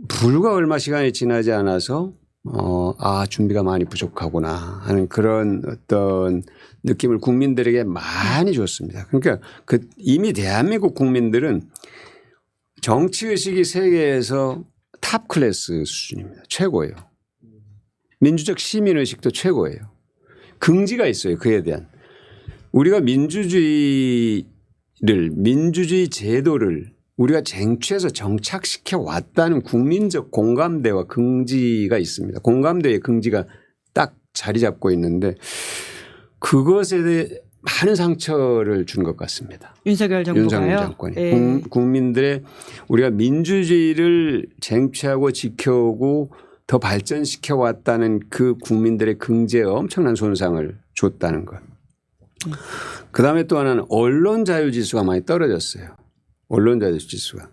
불과 얼마 시간이 지나지 않아서 준비가 많이 부족하구나 하는 그런 어떤 느낌을 국민들에게 많이 줬습니다. 그러니까 이미 대한민국 국민들은 정치의식이 세계에서 탑 클래스 수준입니다. 최고예요. 민주적 시민의식도 최고예요. 긍지가 있어요. 그에 대한. 우리가 민주주의 제도를 우리가 쟁취해서 정착시켜 왔다는 국민적 공감대와 긍지가 있습니다. 공감대의 긍지가 딱 자리 잡고 있는데 그것에 대해 많은 상처를 준 것 같습니다. 윤석열 정권이. 국민들의 우리가 민주주의를 쟁취하고 지켜오고 더 발전시켜 왔다는 그 국민들의 긍지에 엄청난 손상을 줬다는 것. 그다음에 또 하나는 언론 자유 지수가 많이 떨어졌어요. 언론 자유 지수가.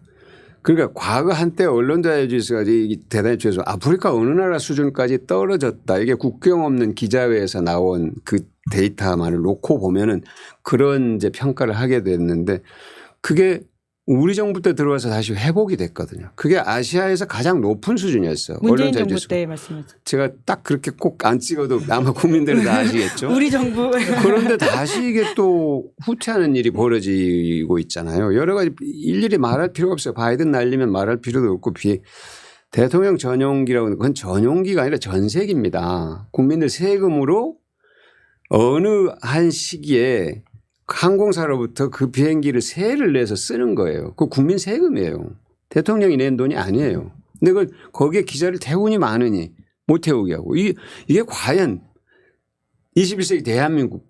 그러니까 과거 한때 언론 자유 지수가 대단히 최소 아프리카 어느 나라 수준까지 떨어졌다. 이게 국경 없는 기자회에서 나온 그 데이터만을 놓고 보면은 그런 이제 평가를 하게 됐는데 그게 우리 정부 때 들어와서 다시 회복이 됐거든요. 그게 아시아에서 가장 높은 수준이었어요. 문재인 정부 때 말씀하셨죠. 제가 딱 그렇게 꼭 안 찍어도 아마 국민들은 다 아시겠죠. 우리 정부. 그런데 다시 이게 또 후퇴하는 일이 벌어지고 있잖아요. 여러 가지 일일이 말할 필요가 없어요. 바이든 날리면 말할 필요도 없고 대통령 전용기라고 하는 건 전용기가 아니라 전세기입니다. 국민들 세금으로 어느 한 시기에 항공사로부터 그 비행기를 세를 내서 쓰는 거예요. 그 국민 세금이에요. 대통령이 낸 돈이 아니에요. 근데 그걸 거기에 기자를 태우니 많으니 못 태우게 하고 이게 과연 21세기 대한민국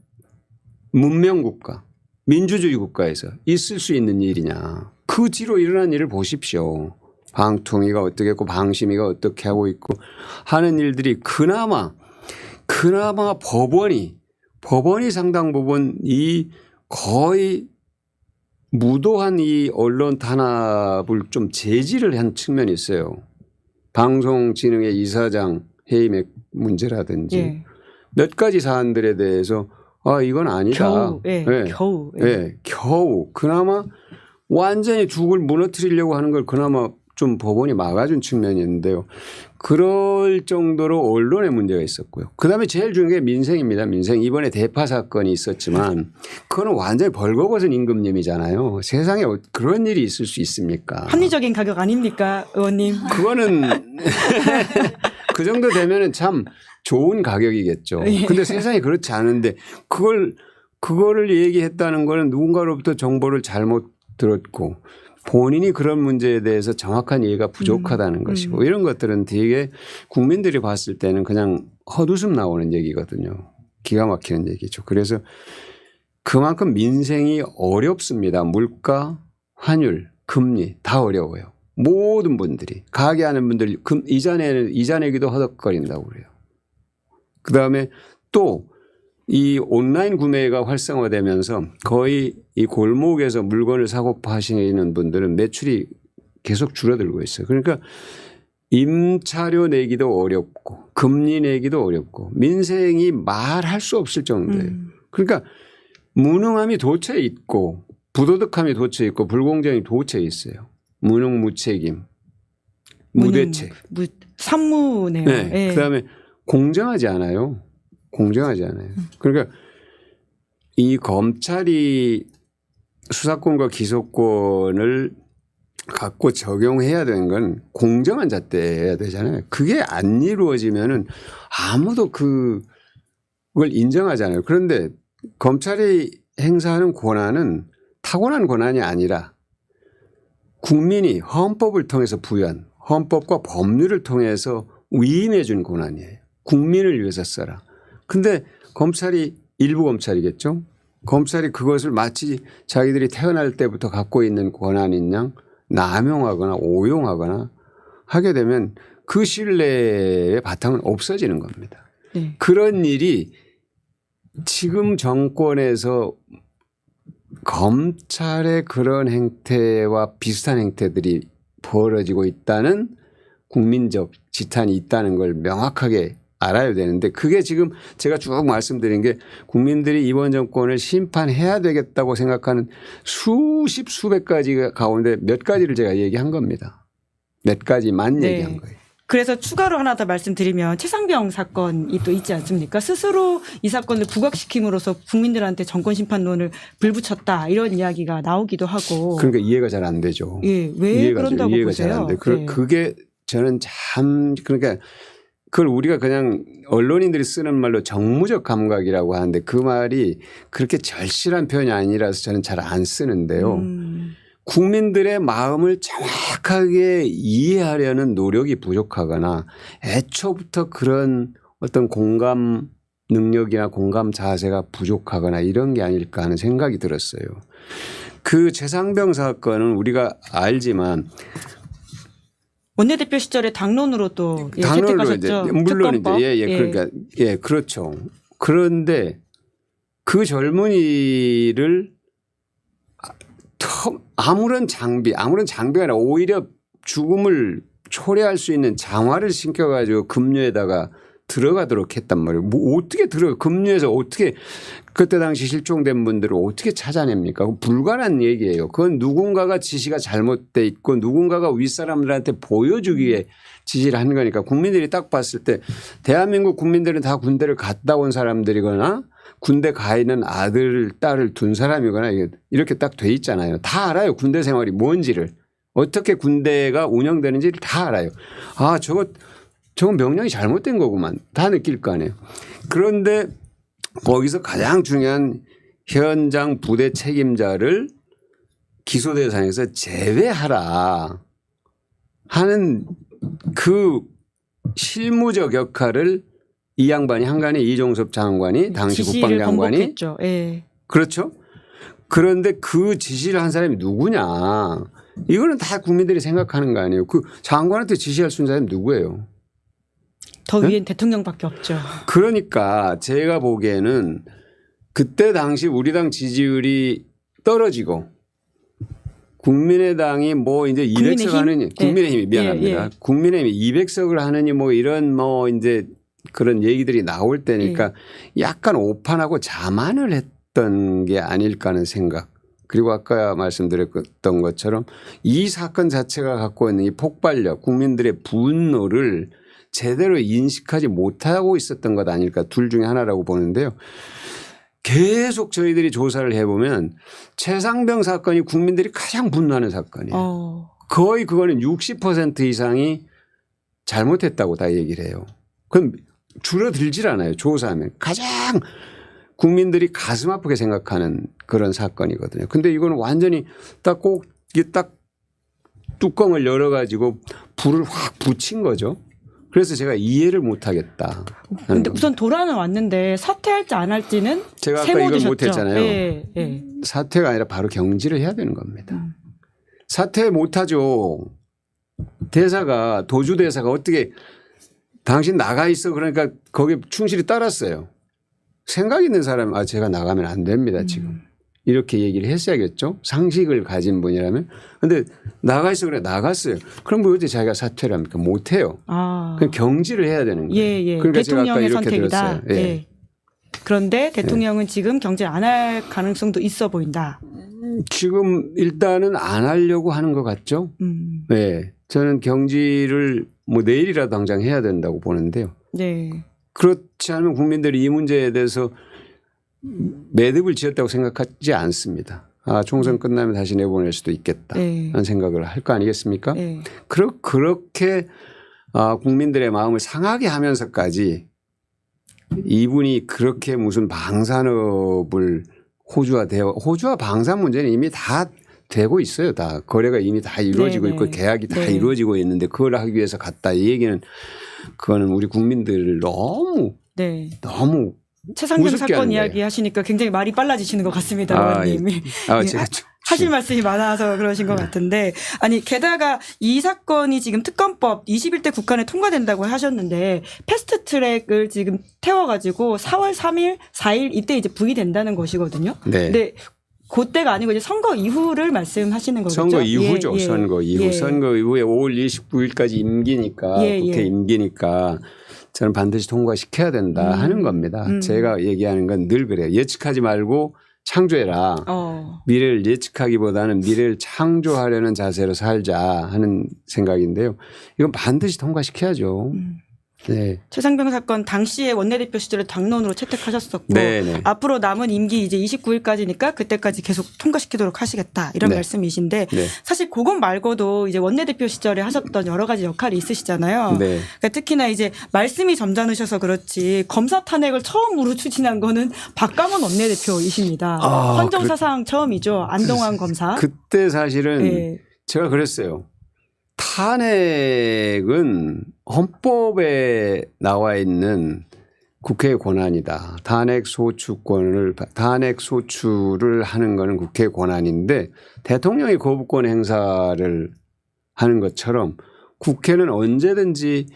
문명국가 민주주의 국가에서 있을 수 있는 일이냐. 그 뒤로 일어난 일을 보십시오. 방통위가 어떻게 했고 방심위가 어떻게 하고 있고 하는 일들이 그나마 법원이 상당 부분 거의 무도한 이 언론 탄압을 좀 제지를 한 측면이 있어요. 방송진흥의 이사장 해임 문제라든지 몇 가지 사안들에 대해서 이건 아니다. 겨우. 겨우. 그나마 완전히 두글 무너뜨리려고 하는 걸 그나마 좀 법원이 막아준 측면이 있는데요. 그럴 정도로 언론에 문제가 있었고요. 그다음에 제일 중요한 게 민생입니다. 민생. 이번에 대파 사건이 있었지만 그거는 완전히 벌거벗은 임금님이잖아요. 세상에 그런 일이 있을 수 있습니까? 합리적인 가격 아닙니까, 의원님? 그거는 그 정도 되면은 참 좋은 가격이겠죠. 근데 세상이 그렇지 않은데 그거를 얘기했다는 거는 누군가로부터 정보를 잘못 들었고 본인이 그런 문제에 대해서 정확한 이해가 부족하다는 것이고 이런 것들은 되게 국민들이 봤을 때는 그냥 헛웃음 나오는 얘기거든요. 기가 막히는 얘기죠. 그래서 그만큼 민생이 어렵습니다. 물가, 환율, 금리 다 어려워요. 모든 분들이 가게하는 분들 이자 내기도 허덕거린다고 그래요. 그다음에 또 이 온라인 구매가 활성화되면서 거의 이 골목에서 물건을 사고 파시는 분들은 매출이 계속 줄어들고 있어요. 그러니까 임차료 내기도 어렵고 금리 내기도 어렵고 민생이 말할 수 없을 정도예요. 그러니까 무능함이 도처에 있고 부도덕함이 도처에 있고 불공정이 도처에 있어요. 무능 무책임 무대책. 산무네요. 네. 네. 그다음에 공정하지 않아요. 공정하지 않아요. 그러니까 이 검찰이 수사권과 기소권을 갖고 적용해야 되는 건 공정한 잣대여야 되잖아요. 그게 안 이루어지면은 아무도 그걸 인정하잖아요. 그런데 검찰이 행사하는 권한은 타고난 권한이 아니라 국민이 헌법을 통해서 부여한 헌법과 법률을 통해서 위임해 준 권한이에요. 국민을 위해서 써라. 근데 검찰이 일부 검찰이겠죠. 검찰이 그것을 마치 자기들이 태어날 때부터 갖고 있는 권한인 양 남용하거나 오용하거나 하게 되면 그 신뢰의 바탕은 없어지는 겁니다. 네. 그런 일이 지금 정권에서 검찰의 그런 행태와 비슷한 행태들이 벌어지고 있다는 국민적 지탄이 있다는 걸 명확하게 알아야 되는데 그게 지금 제가 쭉 말씀드린 게 국민들이 이번 정권을 심판해야 되겠다고 생각하는 수십 수백 가지 가운데 몇 가지를 제가 얘기한 겁니다. 몇 가지만 네. 얘기한 거예요. 그래서 추가로 하나 더 말씀드리면 최상병 사건이 또 있지 않습니까? 스스로 이 사건을 부각시킴으로써 국민들한테 정권 심판론을 불붙였다 이런 이야기가 나오기도 하고. 그러니까 이해가 잘 안 되죠. 예, 왜 그런다고 이해가 보세요? 잘 안 돼. 네. 그게 저는 참 그러니까 그걸 우리가 그냥 언론인들이 쓰는 말로 정무적 감각이라고 하는데 그 말이 그렇게 절실한 표현이 아니라서 저는 잘 안 쓰는데요. 국민들의 마음을 정확하게 이해하려는 노력이 부족하거나 애초부터 그런 어떤 공감 능력이나 공감 자세가 부족하거나 이런 게 아닐까 하는 생각이 들었어요. 그 최상병 사건은 우리가 알지만 원내대표 시절에 당론으로 또 당론으로 이제 채택하셨죠. 물론 특검법. 이제 그러니까 그렇죠. 그런데 그 젊은이를 아무런 장비가 아니라 오히려 죽음을 초래할 수 있는 장화를 신겨가지고 급류에다가 들어가도록 했단 말이에요. 뭐 어떻게 급류에서 어떻게 그때 당시 실종된 분들을 어떻게 찾아냅니까? 불가능한 얘기예요. 그건 누군가가 지시가 잘못돼 있고 누군가가 윗사람들한테 보여주기 위해 지시를 한 거니까 국민들이 딱 봤을 때 대한민국 국민들은 다 군대를 갔다 온 사람들이거나 군대 가 있는 아들, 딸을 둔 사람이거나 이렇게 딱 돼 있잖아요. 다 알아요. 군대 생활이 뭔지를. 어떻게 군대가 운영되는지를 다 알아요. 아, 저건 명령이 잘못된 거구만. 다 느낄 거 아니에요. 그런데 거기서 가장 중요한 현장 부대 책임자를 기소 대상에서 제외하라 하는 그 실무적 역할을 이 양반이 한간에 이종섭 장관이 당시 국방장관이 예. 그렇죠. 그런데 그 지시를 한 사람이 누구냐. 이거는 다 국민들이 생각하는 거 아니에요. 그 장관한테 지시할 수 있는 사람이 누구예요. 더 위엔 대통령밖에 없죠. 그러니까 제가 보기에는 그때 당시 우리 당 지지율이 떨어지고 국민의당이 뭐 이제 200석 하느니 국민의힘이 미안합니다. 국민의힘이 200석을 하느니 뭐 이런 뭐 이제 그런 얘기들이 나올 때니까 약간 오판하고 자만을 했던 게 아닐까 하는 생각. 그리고 아까 말씀드렸던 것처럼 이 사건 자체가 갖고 있는 이 폭발력, 국민들의 분노를 제대로 인식하지 못하고 있었던 것 아닐까, 둘 중에 하나라고 보는데요. 계속 저희들이 조사를 해보면 최상병 사건이 국민들이 가장 분노하는 사건이에요. 거의 그거는 60% 이상이 잘못했다고 다 얘기를 해요. 그럼 줄어들질 않아요. 조사하면. 가장 국민들이 가슴 아프게 생각하는 그런 사건이거든요. 근데 이거는 완전히 딱 꼭 딱 뚜껑을 열어가지고 불을 확 붙인 거죠. 그래서 제가 이해를 못 하겠다. 근데 우선 돌아는 왔는데 사퇴할지 안 할지는 제가 아까 이걸 못 했잖아요. 예, 예. 사퇴가 아니라 바로 경질을 해야 되는 겁니다. 사퇴 못 하죠. 대사가, 도주대사가 어떻게 당신 나가 있어 그러니까 거기에 충실히 따랐어요. 생각 있는 사람, 아, 제가 나가면 안 됩니다 지금. 이렇게 얘기를 했어야겠죠. 상식을 가진 분이라면. 근데 나가 있어 그래 나갔어요. 그럼 뭐 어떻게 자기가 사퇴를 합니까? 못 해요. 그냥 경질을 해야 되는 거예요. 예, 예. 그러니까 대통령의 제가 아까 이렇게 선택이다. 들었어요. 예. 예. 그런데 대통령은 지금 경질 안 할 가능성도 있어 보인다. 지금 일단은 안 하려고 하는 것 같죠. 네. 저는 경질을 뭐 내일이라도 당장 해야 된다고 보는데요. 네. 그렇지 않으면 국민들이 이 문제에 대해서 매듭을 지었다고 생각하지 않습니다. 아, 총선 끝나면 다시 내보낼 수도 있겠다. 라는 생각을 할 거 아니겠습니까? 그렇게 국민들의 마음을 상하게 하면서까지 이분이 그렇게 무슨 방산업을 호주와 방산 문제는 이미 다 되고 있어요. 다 거래가 이미 다 이루어지고 있고 계약이 다 이루어지고 있는데 그걸 하기 위해서 갔다. 이 얘기는 그거는 우리 국민들을 너무 최상병 사건 이야기 하시니까 굉장히 말이 빨라지시는 것 같습니다. 의원님이. 제가 하실 말씀이 많아서 그러신 것 같은데 아니 게다가 이 사건이 지금 특검법 21대 국한에 통과된다고 하셨는데 패스트트랙을 지금 태워가지고 4월 3일, 4일 이때 이제 부의된다는 것이거든요. 네. 근데 그때가 아니고 이제 선거 이후를 말씀하시는 거죠. 선거 이후죠. 선거 이후. 선거 이후에 5월 29일까지 임기니까 국회 임기니까 저는 반드시 통과시켜야 된다 하는 겁니다. 제가 얘기하는 건 늘 그래요. 예측하지 말고 창조해라. 미래를 예측하기보다는 미래를 창조하려는 자세로 살자 하는 생각인데요. 이건 반드시 통과시켜야죠. 네. 최상병 사건 당시에 원내대표 시절에 당론으로 채택하셨었고 앞으로 남은 임기 이제 29일까지니까 그때까지 계속 통과시키도록 하시겠다 이런 말씀이신데 사실 그것 말고도 이제 원내대표 시절에 하셨던 여러 가지 역할이 있으시잖아요. 그러니까 특히나 이제 말씀이 점잖으셔서 그렇지 검사 탄핵을 처음으로 추진한 거는 박감원 원내대표이십니다. 헌정사상 처음이죠. 안동환 검사. 그때 사실은 제가 그랬어요. 탄핵은 헌법에 나와 있는 국회의 권한이다. 탄핵 소추를 하는 것은 국회의 권한인데 대통령이 거부권 행사를 하는 것처럼 국회는 언제든지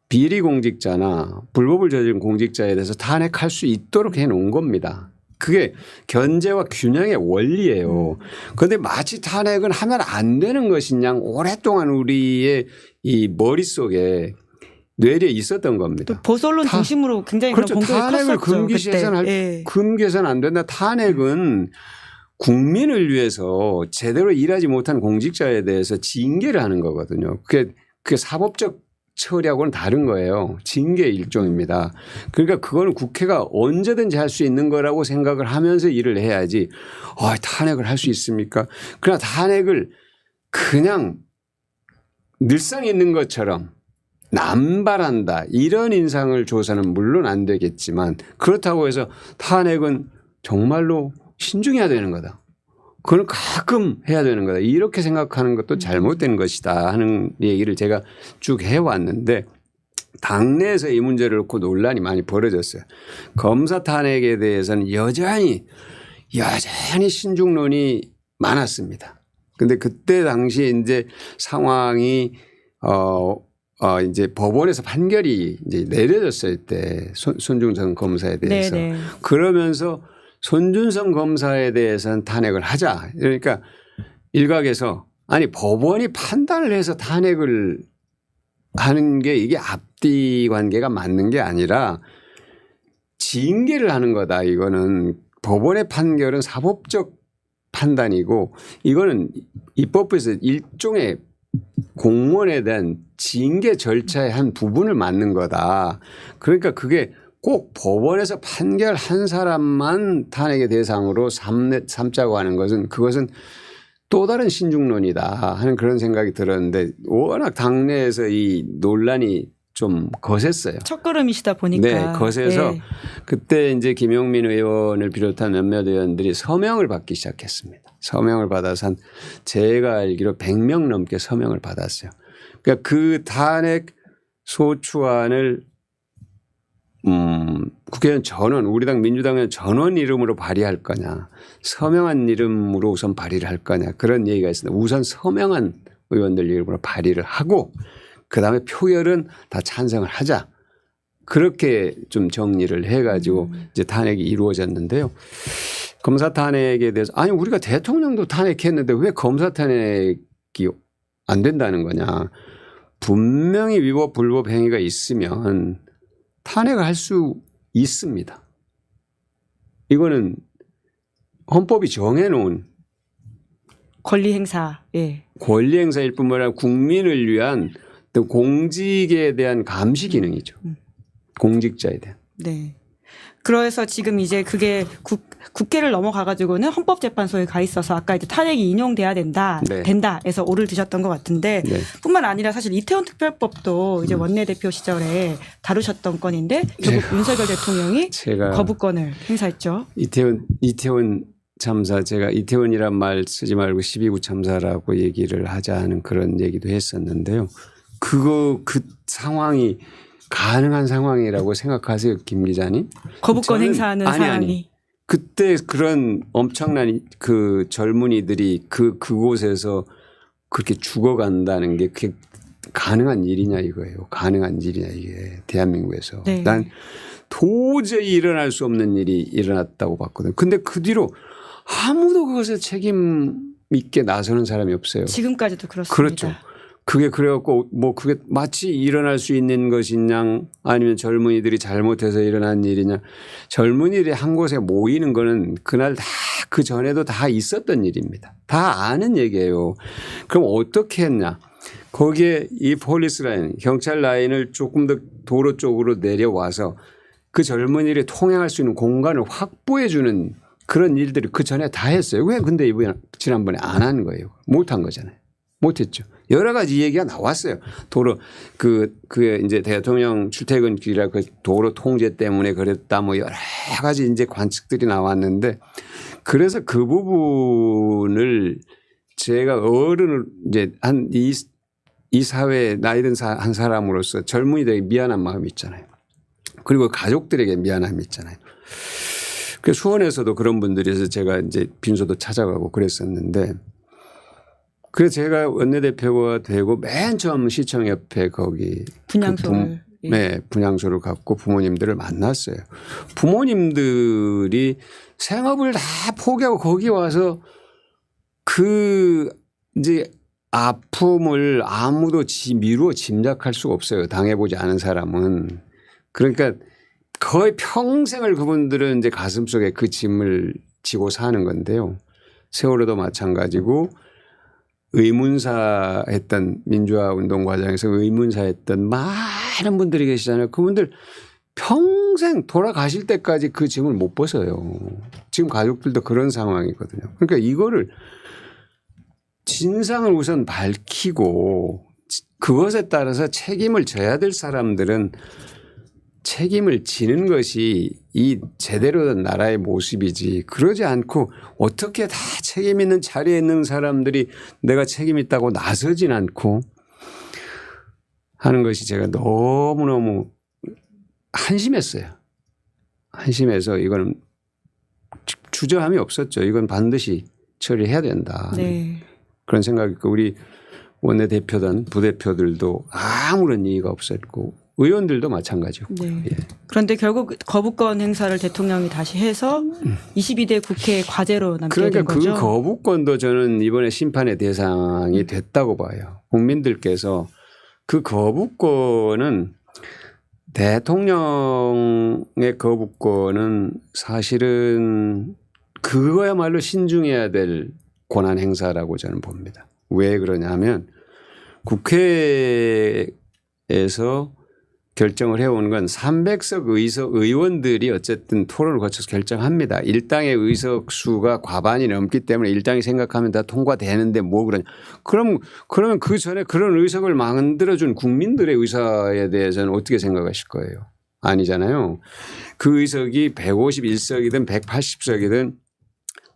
비리 공직자나 불법을 저지른 공직자에 대해서 탄핵할 수 있도록 해 놓은 겁니다. 그게 견제와 균형의 원리예요. 그런데 마치 탄핵은 하면 안 되는 것이냐 오랫동안 우리의 이 머릿속에 뇌리에 있었던 겁니다. 보수언론 중심으로 굉장히 그렇죠. 그런 공격이 탄핵을 컸었죠. 금기시해서는 안 된다. 탄핵은 국민을 위해서 제대로 일하지 못한 공직자에 대해서 징계를 하는 거거든요. 그게 사법적 처리하고는 다른 거예요. 징계의 일종입니다. 그러니까 그거는 국회가 언제든지 할 수 있는 거라고 생각을 하면서 일을 해야지 탄핵을 할 수 있습니까? 그러나 탄핵을 그냥 늘상 있는 것처럼 남발한다 이런 인상을 줘서는 물론 안 되겠지만 그렇다고 해서 탄핵은 정말로 신중해야 되는 거다. 그건 가끔 해야 되는 거다. 이렇게 생각하는 것도 잘못된 것이다 하는 얘기를 제가 쭉 해왔는데 당내에서 이 문제를 놓고 논란이 많이 벌어졌어요. 검사 탄핵에 대해서는 여전히 신중론이 많았습니다. 그런데 그때 당시 이제 상황이 이제 법원에서 판결이 이제 내려졌을 때 손중성 검사에 대해서 그러면서 손준성 검사에 대해서는 탄핵을 하자. 그러니까 일각에서 아니 법원이 판단을 해서 탄핵을 하는 게 이게 앞뒤 관계가 맞는 게 아니라 징계를 하는 거다. 이거는 법원의 판결은 사법적 판단이고 이거는 입법부에서 일종의 공무원에 대한 징계 절차의 한 부분을 맞는 거다. 그러니까 그게 꼭 법원에서 판결한 사람만 탄핵의 대상으로 삼자고 하는 것은 그것은 또 다른 신중론이다 하는 그런 생각이 들었는데 워낙 당내에서 이 논란이 좀 거셌어요. 첫걸음이시다 보니까. 네, 거세서 네. 그때 이제 김용민 의원을 비롯한 몇몇 의원들이 서명을 받기 시작했습니다. 서명을 받아서 한 제가 알기로 100명 넘게 서명을 받았어요. 그러니까 그 탄핵 소추안을 국회의원 전원, 우리 당 민주당은 전원 이름으로 발의할 거냐, 서명한 이름으로 우선 발의를 할 거냐 그런 얘기가 있습니다. 우선 서명한 의원들 이름으로 발의를 하고 그다음에 표결은 다 찬성을 하자. 그렇게 좀 정리를 해가지고 이제 탄핵이 이루어졌는데요. 검사 탄핵에 대해서 아니 우리가 대통령도 탄핵했는데 왜 검사 탄핵이 안 된다는 거냐. 분명히 위법 불법 행위가 있으면 탄핵을 할 수 있습니다. 이거는 헌법이 정해놓은 권리 행사. 예. 권리 행사일 뿐만 아니라 국민을 위한 또 공직에 대한 감시 기능이죠. 공직자에 대한. 네. 그래서 지금 이제 그게 국회를 넘어가 가지고는 헌법재판소에 가 있어서 아까 이제 탄핵이 인용돼야 된다. 네. 된다에서 오를 드셨던 것 같은데 네. 뿐만 아니라 사실 이태원 특별법도 이제 원내대표 시절에 다루셨던 건인데 결국 윤석열 대통령이 제가 거부권을 행사했죠. 이태원 참사 제가 이태원이란 말 쓰지 말고 12구 참사라고 얘기를 하자 하는 그런 얘기도 했었는데요. 그 상황이 가능한 상황이라고 생각하세요, 김 기자님? 거부권 행사하는 상황이. 아니. 그때 그런 엄청난 그 젊은이들이 그곳에서 그렇게 죽어간다는 게 그게 가능한 일이냐 이거예요. 가능한 일이냐 이게 대한민국에서. 네. 난 도저히 일어날 수 없는 일이 일어났다고 봤거든요. 근데 그 뒤로 아무도 그것에 책임 있게 나서는 사람이 없어요. 지금까지도 그렇습니다. 그렇죠. 그게 그래갖고 뭐 그게 마치 일어날 수 있는 것이냐 아니면 젊은이들이 잘못해서 일어난 일이냐. 젊은이들이 한 곳에 모이는 거는 그날 다 그 전에도 다 있었던 일입니다. 다 아는 얘기예요. 그럼 어떻게 했냐. 거기에 이 폴리스 라인 경찰 라인을 조금 더 도로 쪽으로 내려와서 그 젊은이들이 통행할 수 있는 공간을 확보해 주는 그런 일들을 그 전에 다 했어요. 왜 근데 이번에 지난번에 안 한 거예요. 못한 거잖아요. 못했죠. 여러 가지 얘기가 나왔어요. 도로 그게 이제 대통령 출퇴근길이라 그 도로 통제 때문에 그랬다 뭐 여러 가지 이제 관측들이 나왔는데 그래서 그 부분을 제가 어른을 이제 한 이 사회에 나이 든 한 사람으로서 젊은이들에게 미안한 마음이 있잖아요. 그리고 가족들에게 미안함이 있잖아요. 그 수원에서도 그런 분들이 있어서 제가 이제 빈소도 찾아가고 그랬었는데 그래서 제가 원내대표가 되고 맨 처음 시청 옆에 거기 분향소를. 네, 분향소를 갖고 부모님들을 만났어요. 부모님들이 생업을 다 포기하고 거기 와서 그 이제 아픔을 아무도 미루어 짐작할 수가 없어요. 당해보지 않은 사람은. 그러니까 거의 평생을 그분들은 이제 가슴속에 그 짐을 지고 사는 건데요. 세월호도 마찬가지고 의문사 했던 민주화 운동 과정에서 의문사 했던 많은 분들이 계시잖아요. 그분들 평생 돌아가실 때까지 그 짐을 못 벗어요. 지금 가족들도 그런 상황이거든요. 그러니까 이거를 진상을 우선 밝히고 그것에 따라서 책임을 져야 될 사람들은 책임을 지는 것이 이 제대로 된 나라의 모습이지 그러지 않고 어떻게 다 책임 있는 자리에 있는 사람들이 내가 책임 있다고 나서진 않고 하는 것이 제가 너무너무 한심했어요. 한심해서 이거는 주저함이 없었죠. 이건 반드시 처리해야 된다. 네. 그런 생각이 있고 우리 원내대표든 부대표들도 아무런 이의가 없었고 의원들도 마찬가지고. 네. 예. 그런데 결국 거부권 행사를 대통령이 다시 해서 22대 국회 과제로 남게 그러니까 된 거죠. 그 거부권도 저는 이번에 심판의 대상이 됐다고 봐요. 국민들께서 그 거부권은 대통령의 거부권은 사실은 그거야말로 신중해야 될 권한 행사라고 저는 봅니다. 왜 그러냐면 국회에서 결정을 해온 건 300석 의원들이 어쨌든 토론을 거쳐서 결정합니다. 일당의 의석 수가 과반이 넘기 때문에 일당이 생각하면 다 통과되는데 뭐 그러냐. 그러면 그 전에 그런 의석을 만들어준 국민들의 의사에 대해서는 어떻게 생각하실 거예요? 아니잖아요. 그 의석이 151석이든 180석이든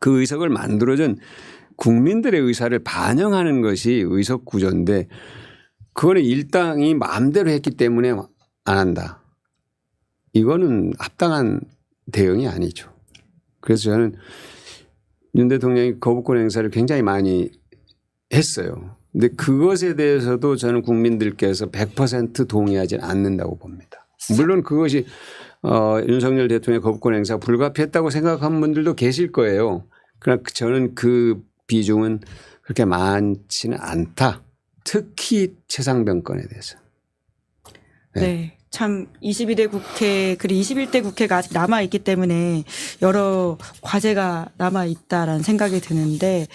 그 의석을 만들어준 국민들의 의사를 반영하는 것이 의석 구조인데 그거는 일당이 마음대로 했기 때문에 안 한다. 이거는 합당한 대응이 아니죠. 그래서 저는 윤 대통령이 거부권 행사를 굉장히 많이 했어요. 근데 그것에 대해서도 저는 국민들께서 100% 동의하지 않는다고 봅니다. 물론 그것이 윤석열 대통령의 거부권 행사가 불가피했다고 생각하는 분들도 계실 거예요. 그러나 저는 그 비중은 그렇게 많지는 않다. 특히 최상병 건에 대해서. 네. 참 22대 국회 그리고 21대 국회가 아직 남아있기 때문에 여러 과제가 남아있다라는 생각이 드는데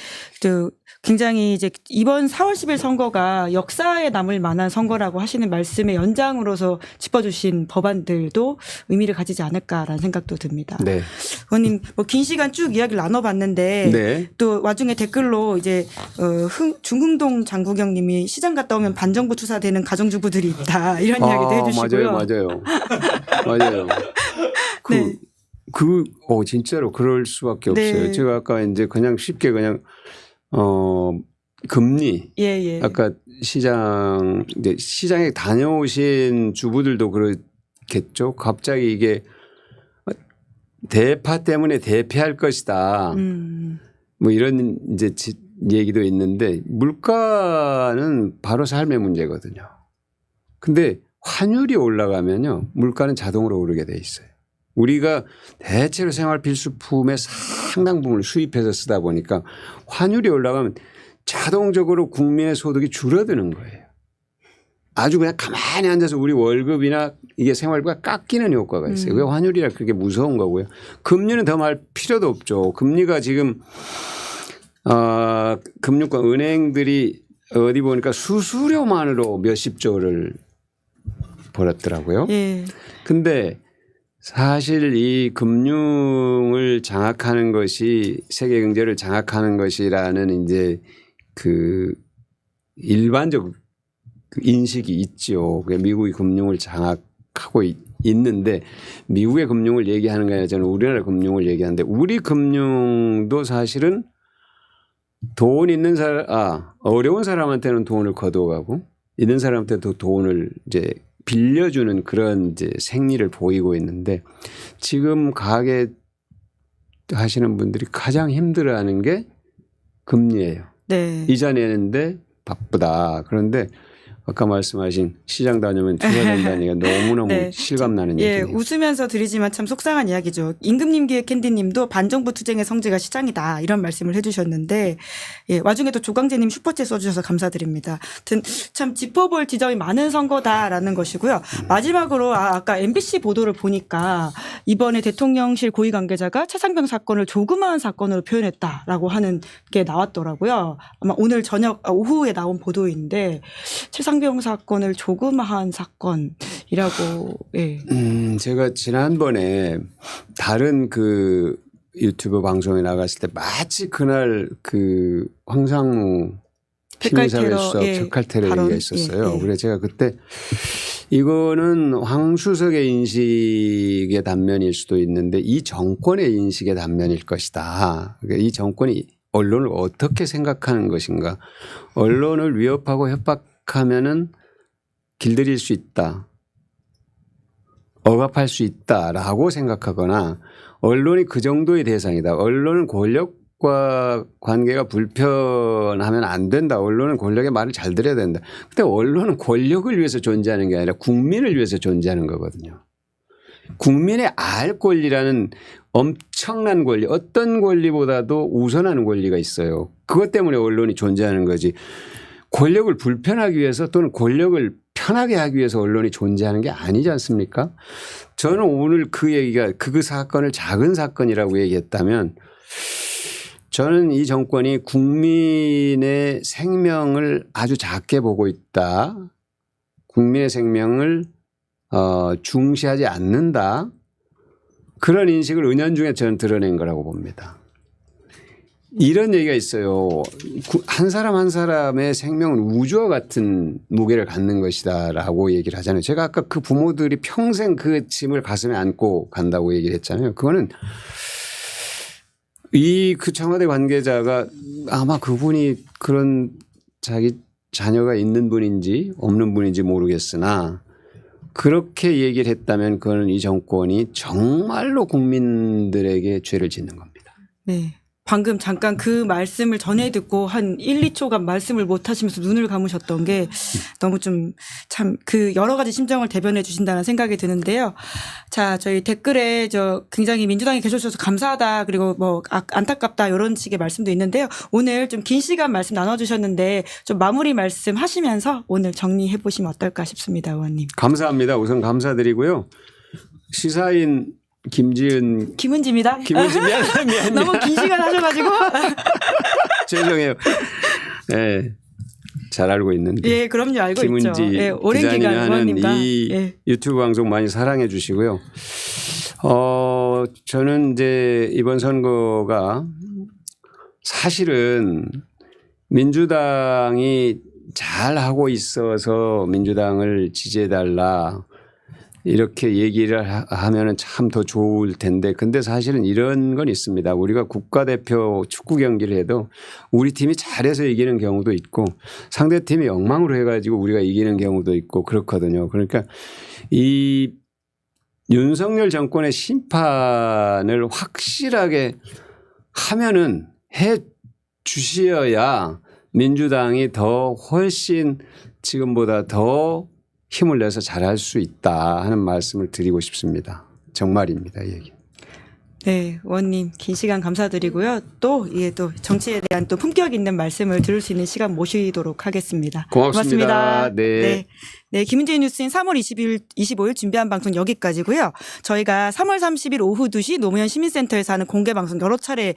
또 굉장히 이제 이번 4월 10일 선거가 역사에 남을 만한 선거라고 하시는 말씀의 연장으로서 짚어주신 법안들도 의미를 가지지 않을까라는 생각도 듭니다. 네. 의원님 뭐 긴 시간 쭉 이야기를 나눠봤는데 네. 또 와중에 댓글로 이제 중흥동 장국영님이 시장 갔다 오면 반정부 투사되는 가정주부들이 있다 이런 이야기도 해주시고요. 맞아요. 맞아요. 네. 진짜로 그럴 수밖에 없어요. 네. 제가 아까 이제 그냥 쉽게 그냥 금리. 예. 아까 시장에 다녀오신 주부들도 그렇겠죠. 갑자기 이게 대파 때문에 대패할 것이다. 뭐 이런 이제 얘기도 있는데 물가는 바로 삶의 문제거든요. 근데 환율이 올라가면요. 물가는 자동으로 오르게 돼 있어요. 우리가 대체로 생활 필수품의 상당 부분을 수입해서 쓰다 보니까 환율이 올라가면 자동적으로 국민의 소득이 줄어드는 거예요. 아주 그냥 가만히 앉아서 우리 월급이나 이게 생활비가 깎이는 효과가 있어요. 왜 환율이라 그렇게 무서운 거고요. 금리는 더 말 필요도 없죠. 금리가 지금 금융권 은행들이 어디 보니까 수수료만으로 몇십조를 벌었더라고요. 근데 사실 이 금융을 장악하는 것이 세계 경제를 장악하는 것이라는 이제 그 일반적 인식이 있죠. 미국이 금융을 장악하고 있는데 미국의 금융을 얘기하는 게 아니라 저는 우리나라 금융을 얘기하는데 우리 금융도 사실은 돈 있는 어려운 사람한테는 돈을 거둬가고 있는 사람한테도 돈을 이제 빌려주는 그런 이제 생리를 보이고 있는데 지금 가게 하시는 분들이 가장 힘들어하는 게 금리예요. 네. 이자 내는데 바쁘다. 그런데 아까 말씀하신 시장 다니면 투자된다는 얘기가 너무너무 네. 실감나는 얘기예요. 웃으면서 드리지만 참 속상한 이야기죠. 임금님기의 캔디님도 반정부 투쟁의 성지가 시장이다 이런 말씀을 해주셨는데 와중에 또 조강재님 슈퍼챗 써주셔서 감사드립니다. 참 짚어볼 지점이 많은 선거다라는 것이고요. 마지막으로 아까 MBC 보도를 보니까 이번에 대통령실 고위 관계자가 최상병 사건을 조그마한 사건으로 표현했다라고 하는 게 나왔더라고요. 아마 오늘 오후에 나온 보도인데 최상병 사건을 조그마한 사건이라고. 제가 지난번에 다른 그 유튜브 방송에 나갔을 때 마치 그날 그 황상무 시민사회수석 척칼 테러 얘기가 있었어요. 그래서 제가 그때 이거는 황수석의 인식의 단면일 수도 있는데 이 정권의 인식의 단면일 것이다. 그러니까 이 정권이 언론을 어떻게 생각하는 것인가. 언론을 위협하고 협박하면은 길들일 수 있다. 억압할 수 있다라고 생각하거나 언론이 그 정도의 대상이다. 언론은 권력과 관계가 불편하면 안 된다. 언론은 권력의 말을 잘 들어야 된다. 근데 언론은 권력을 위해서 존재하는 게 아니라 국민을 위해서 존재하는 거거든요. 국민의 알 권리라는 엄청난 권리, 어떤 권리보다도 우선하는 권리가 있어요. 그것 때문에 언론이 존재하는 거지. 권력을 불편하기 위해서 또는 권력을 편하게 하기 위해서 언론이 존재하는 게 아니지 않습니까? 저는 오늘 그 얘기가 그 사건을 작은 사건이라고 얘기했다면 저는 이 정권이 국민의 생명을 아주 작게 보고 있다. 국민의 생명을 중시하지 않는다. 그런 인식을 은연중에 저는 드러낸 거라고 봅니다. 이런 얘기가 있어요. 한 사람 한 사람의 생명은 우주와 같은 무게를 갖는 것이다라고 얘기를 하잖아요. 제가 아까 그 부모들이 평생 그 짐을 가슴에 안고 간다고 얘기를 했잖아요. 그거는 그 청와대 관계자가 아마 그분이 그런 자기 자녀가 있는 분인지 없는 분인지 모르겠으나 그렇게 얘기를 했다면 그거는 이 정권이 정말로 국민들에게 죄를 짓는 겁니다. 네. 방금 잠깐 그 말씀을 전해 듣고 한 1, 2초간 말씀을 못 하시면서 눈을 감으셨던 게 너무 좀 참 그 여러 가지 심정을 대변해 주신다는 생각이 드는데요. 자, 저희 댓글에 굉장히 민주당에 계셔주셔서 감사하다 그리고 뭐 안타깝다 이런 식의 말씀도 있는데요. 오늘 좀 긴 시간 말씀 나눠주셨는데 좀 마무리 말씀 하시면서 오늘 정리해 보시면 어떨까 싶습니다, 의원님. 감사합니다. 우선 감사드리고요. 시사인 김은지입니다. 미안. 너무 긴 시간 하셔가지고. 죄송해요. 네, 잘 알고 있는데. 예, 그럼요. 알고 있죠. 예, 오랜 기간 기자님이 하는 의원님과. 이 예. 유튜브 방송 많이 사랑해 주시고요. 저는 이제 이번 선거가 사실은 민주당이 잘 하고 있어서 민주당을 지지해달라. 이렇게 얘기를 하면은 참 더 좋을 텐데 근데 사실은 이런 건 있습니다. 우리가 국가대표 축구 경기를 해도 우리 팀이 잘해서 이기는 경우도 있고 상대팀이 엉망으로 해가지고 우리가 이기는 경우도 있고 그렇거든요. 그러니까 이 윤석열 정권의 심판을 확실하게 하면은 해 주시어야 민주당이 더 훨씬 지금보다 더 힘을 내서 잘할 수 있다 하는 말씀을 드리고 싶습니다. 정말입니다. 이 얘기. 네, 의원님 긴 시간 감사드리고요. 또 정치에 대한 또 품격 있는 말씀을 들을 수 있는 시간 모시도록 하겠습니다. 고맙습니다. 네. 네, 김은지의 뉴스인 3월 25일 준비한 방송 여기까지고요. 저희가 3월 30일 오후 2시 노무현 시민센터에서 하는 공개 방송 여러 차례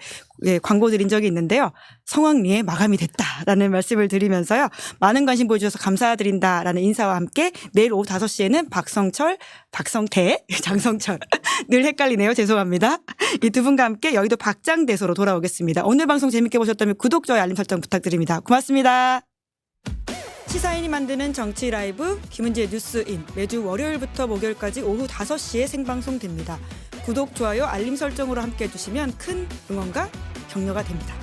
광고 드린 적이 있는데요. 성황리에 마감이 됐다라는 말씀을 드리면서요. 많은 관심 보여주셔서 감사드린다라는 인사와 함께 내일 오후 5시에는 장성철 늘 헷갈리네요. 죄송합니다. 이 두 분과 함께 여의도 박장대소로 돌아오겠습니다. 오늘 방송 재밌게 보셨다면 구독, 좋아요, 알림 설정 부탁드립니다. 고맙습니다. 시사인이 만드는 정치 라이브 김은지의 뉴스인 매주 월요일부터 목요일까지 오후 5시에 생방송됩니다. 구독, 좋아요, 알림 설정으로 함께해 주시면 큰 응원과 격려가 됩니다.